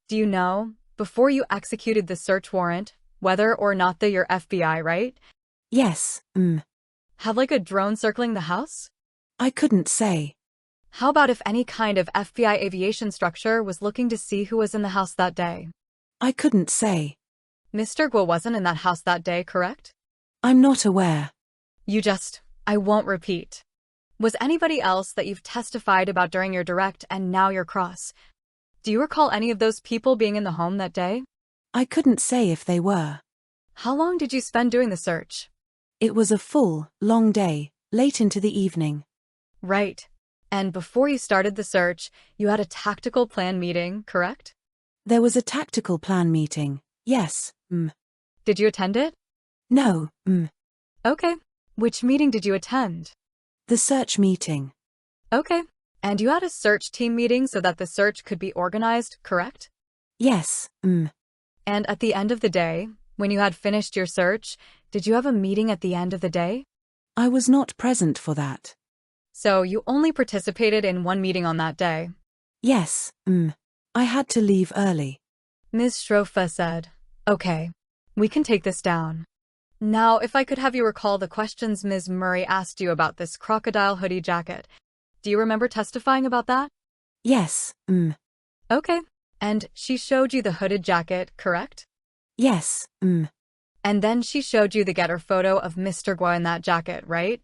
Do you know, before you executed the search warrant, whether or not you're FBI, right? Yes, Have like a drone circling the house? I couldn't say. How about if any kind of FBI aviation structure was looking to see who was in the house that day? I couldn't say. Mr. Guo wasn't in that house that day, correct? I'm not aware. I won't repeat. Was anybody else that you've testified about during your direct and now your cross? Do you recall any of those people being in the home that day? I couldn't say if they were. How long did you spend doing the search? It was a full, long day, late into the evening. Right. And before you started the search, you had a tactical plan meeting, correct? There was a tactical plan meeting. Yes, Did you attend it? No, Okay. Which meeting did you attend? The search meeting. Okay. And you had a search team meeting so that the search could be organized, correct? Yes, And at the end of the day, when you had finished your search, did you have a meeting at the end of the day? I was not present for that. So you only participated in one meeting on that day. Yes, I had to leave early. Ms. Strofa said, "Okay, we can take this down." Now, if I could have you recall the questions Ms. Murray asked you about this crocodile hoodie jacket. Do you remember testifying about that? Yes, Okay. And she showed you the hooded jacket, correct? yes, And then she showed you the getter photo of Mr. Guo in that jacket, right?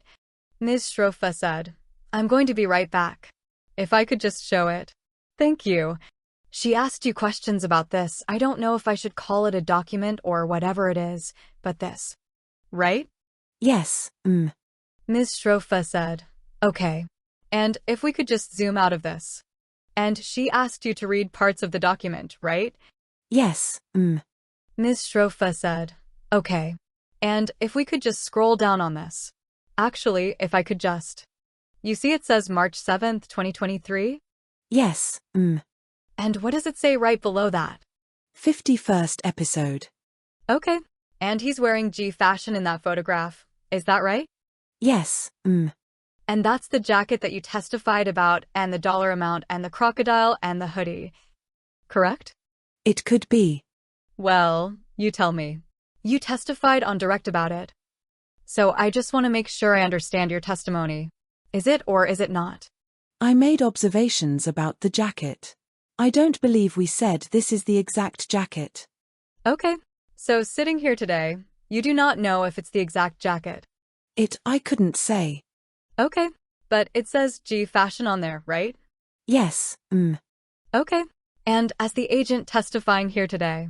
Ms. Strofa said, "I'm going to be right back. If I could just show it." Thank you. She asked you questions about this. I don't know if I should call it a document or whatever it is, but this. Right? yes, Ms. Strofa said, "Okay. And if we could just zoom out of this." And she asked you to read parts of the document, right? yes, Ms. Strofa said, "Okay. And if we could just scroll down on this. Actually, if I could just. You see it says March 7th, 2023? yes, And what does it say right below that? 51st episode. Okay. And he's wearing G fashion in that photograph. Is that right? Yes, And that's the jacket that you testified about and the dollar amount and the crocodile and the hoodie. Correct? it could be. Well, you tell me. You testified on direct about it. So I just want to make sure I understand your testimony. Is it or is it not? I made observations about the jacket. I don't believe we said this is the exact jacket. Okay. So sitting here today, you do not know if it's the exact jacket. I couldn't say. Okay. But it says G fashion on there, right? Yes, Okay. And as the agent testifying here today,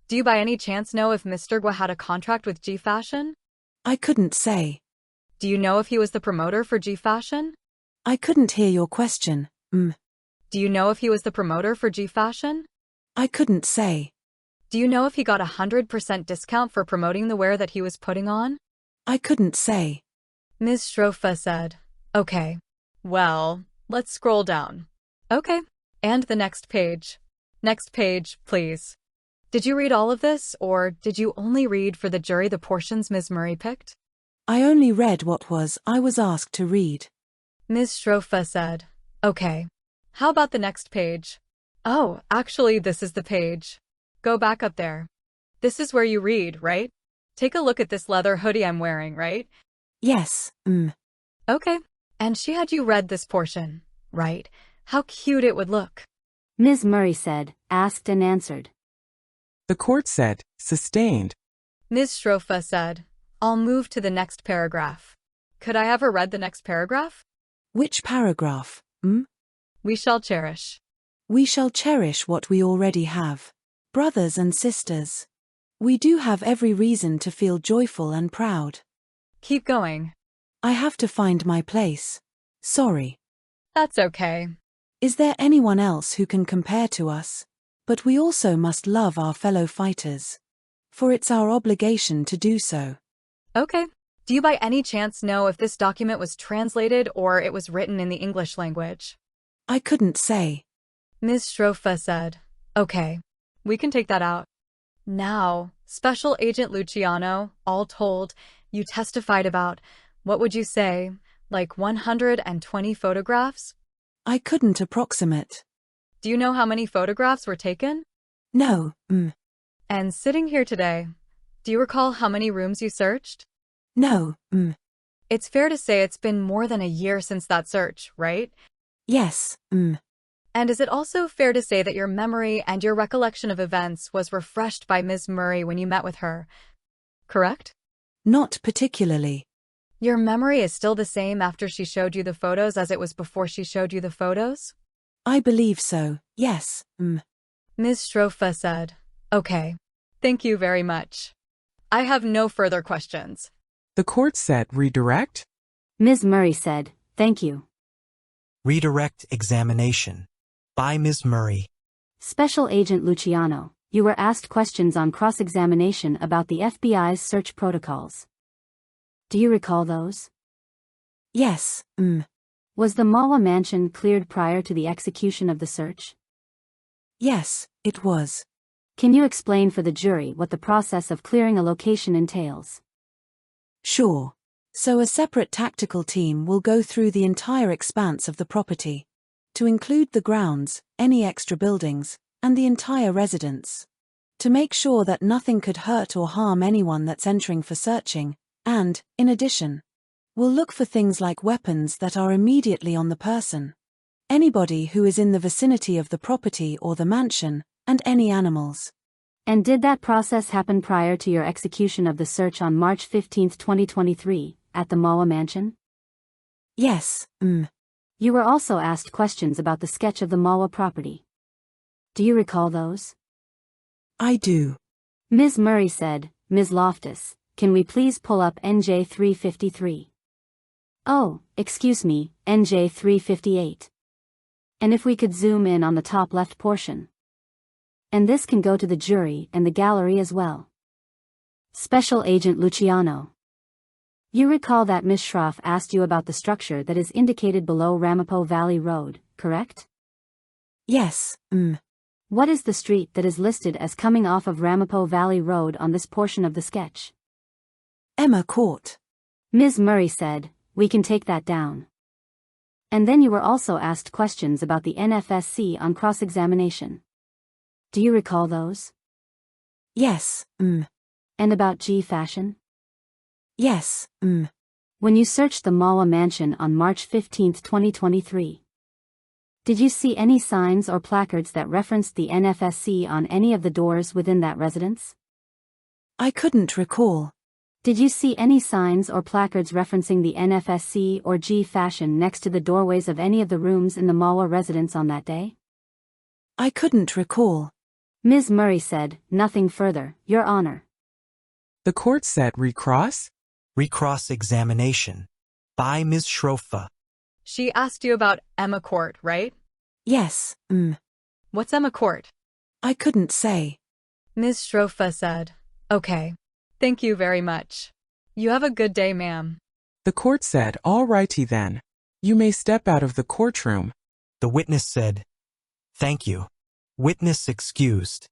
do you by any chance know if Mr. Guo had a contract with G Fashion? I couldn't say. Do you know if he was the promoter for G Fashion? I couldn't hear your question. Do you know if he was the promoter for G Fashion? I couldn't say. Do you know if he got 100% discount for promoting the wear that he was putting on? I couldn't say. Ms. Strofa said, "Okay. Well, let's scroll down." Okay. And the next page. Next page, please. Did you read all of this, or did you only read for the jury the portions Ms. Murray picked? I only read what I was asked to read. Ms. Strofa said, "Okay. How about the next page?" Oh, actually, this is the page. Go back up there. This is where you read, right? Take a look at this leather hoodie I'm wearing, right? Yes, Okay. And she had you read this portion, right? How cute it would look. Ms. Murray said, asked and answered. The court said, sustained. Ms. Strofa said, "I'll move to the next paragraph." Could I have her read the next paragraph? Which paragraph? We shall cherish. We shall cherish what we already have. Brothers and sisters. We do have every reason to feel joyful and proud. Keep going. I have to find my place. Sorry. That's okay. Is there anyone else who can compare to us? But we also must love our fellow fighters. For it's our obligation to do so. Okay. Do you by any chance know if this document was translated or it was written in the English language? I couldn't say. Ms. Strofa said, okay. We can take that out. Now, Special Agent Luciano, all told, you testified about, what would you say, like 120 photographs? I couldn't approximate. Do you know how many photographs were taken? No. And sitting here today, do you recall how many rooms you searched? No. It's fair to say it's been more than a year since that search, right? Yes. And is it also fair to say that your memory and your recollection of events was refreshed by Ms. Murray when you met with her, correct? Not particularly. Your memory is still the same after she showed you the photos as it was before she showed you the photos? I believe so, yes. Ms. Strofa said, okay. Thank you very much. I have no further questions. The court said redirect. Ms. Murray said, thank you. Redirect examination. By Ms. Murray. Special Agent Luciano, you were asked questions on cross-examination about the FBI's search protocols. Do you recall those? Yes. Was the Mawa mansion cleared prior to the execution of the search? Yes, it was. Can you explain for the jury what the process of clearing a location entails? Sure. So a separate tactical team will go through the entire expanse of the property, to include the grounds, any extra buildings, and the entire residence, to make sure that nothing could hurt or harm anyone that's entering for searching, and, in addition, we'll look for things like weapons that are immediately on the person, anybody who is in the vicinity of the property or the mansion, and any animals. And did that process happen prior to your execution of the search on March 15, 2023, at the Mawa mansion? Yes. You were also asked questions about the sketch of the Mawa property. Do you recall those? I do. Ms. Murray said, Ms. Loftus, can we please pull up NJ 353? Oh, excuse me, NJ 358. And if we could zoom in on the top left portion. And this can go to the jury and the gallery as well. Special Agent Luciano. You recall that Ms. Schroff asked you about the structure that is indicated below Ramapo Valley Road, correct? Yes. What is the street that is listed as coming off of Ramapo Valley Road on this portion of the sketch? Emma Court. Ms. Murray said, we can take that down. And then you were also asked questions about the NFSC on cross-examination. Do you recall those? Yes. And about G Fashion? Yes. When you searched the Mawa mansion on March 15, 2023, did you see any signs or placards that referenced the NFSC on any of the doors within that residence? I couldn't recall. Did you see any signs or placards referencing the NFSC or G Fashion next to the doorways of any of the rooms in the Mawa residence on that day? I couldn't recall. Ms. Murray said, nothing further, Your Honor. The court said recross. Recross examination. By Ms. Schrofa. She asked you about Emma Court, right? Yes. What's Emma Court? I couldn't say. Ms. Strofa said, okay. Thank you very much. You have a good day, ma'am. The court said, all righty then. You may step out of the courtroom. The witness said, thank you. Witness excused.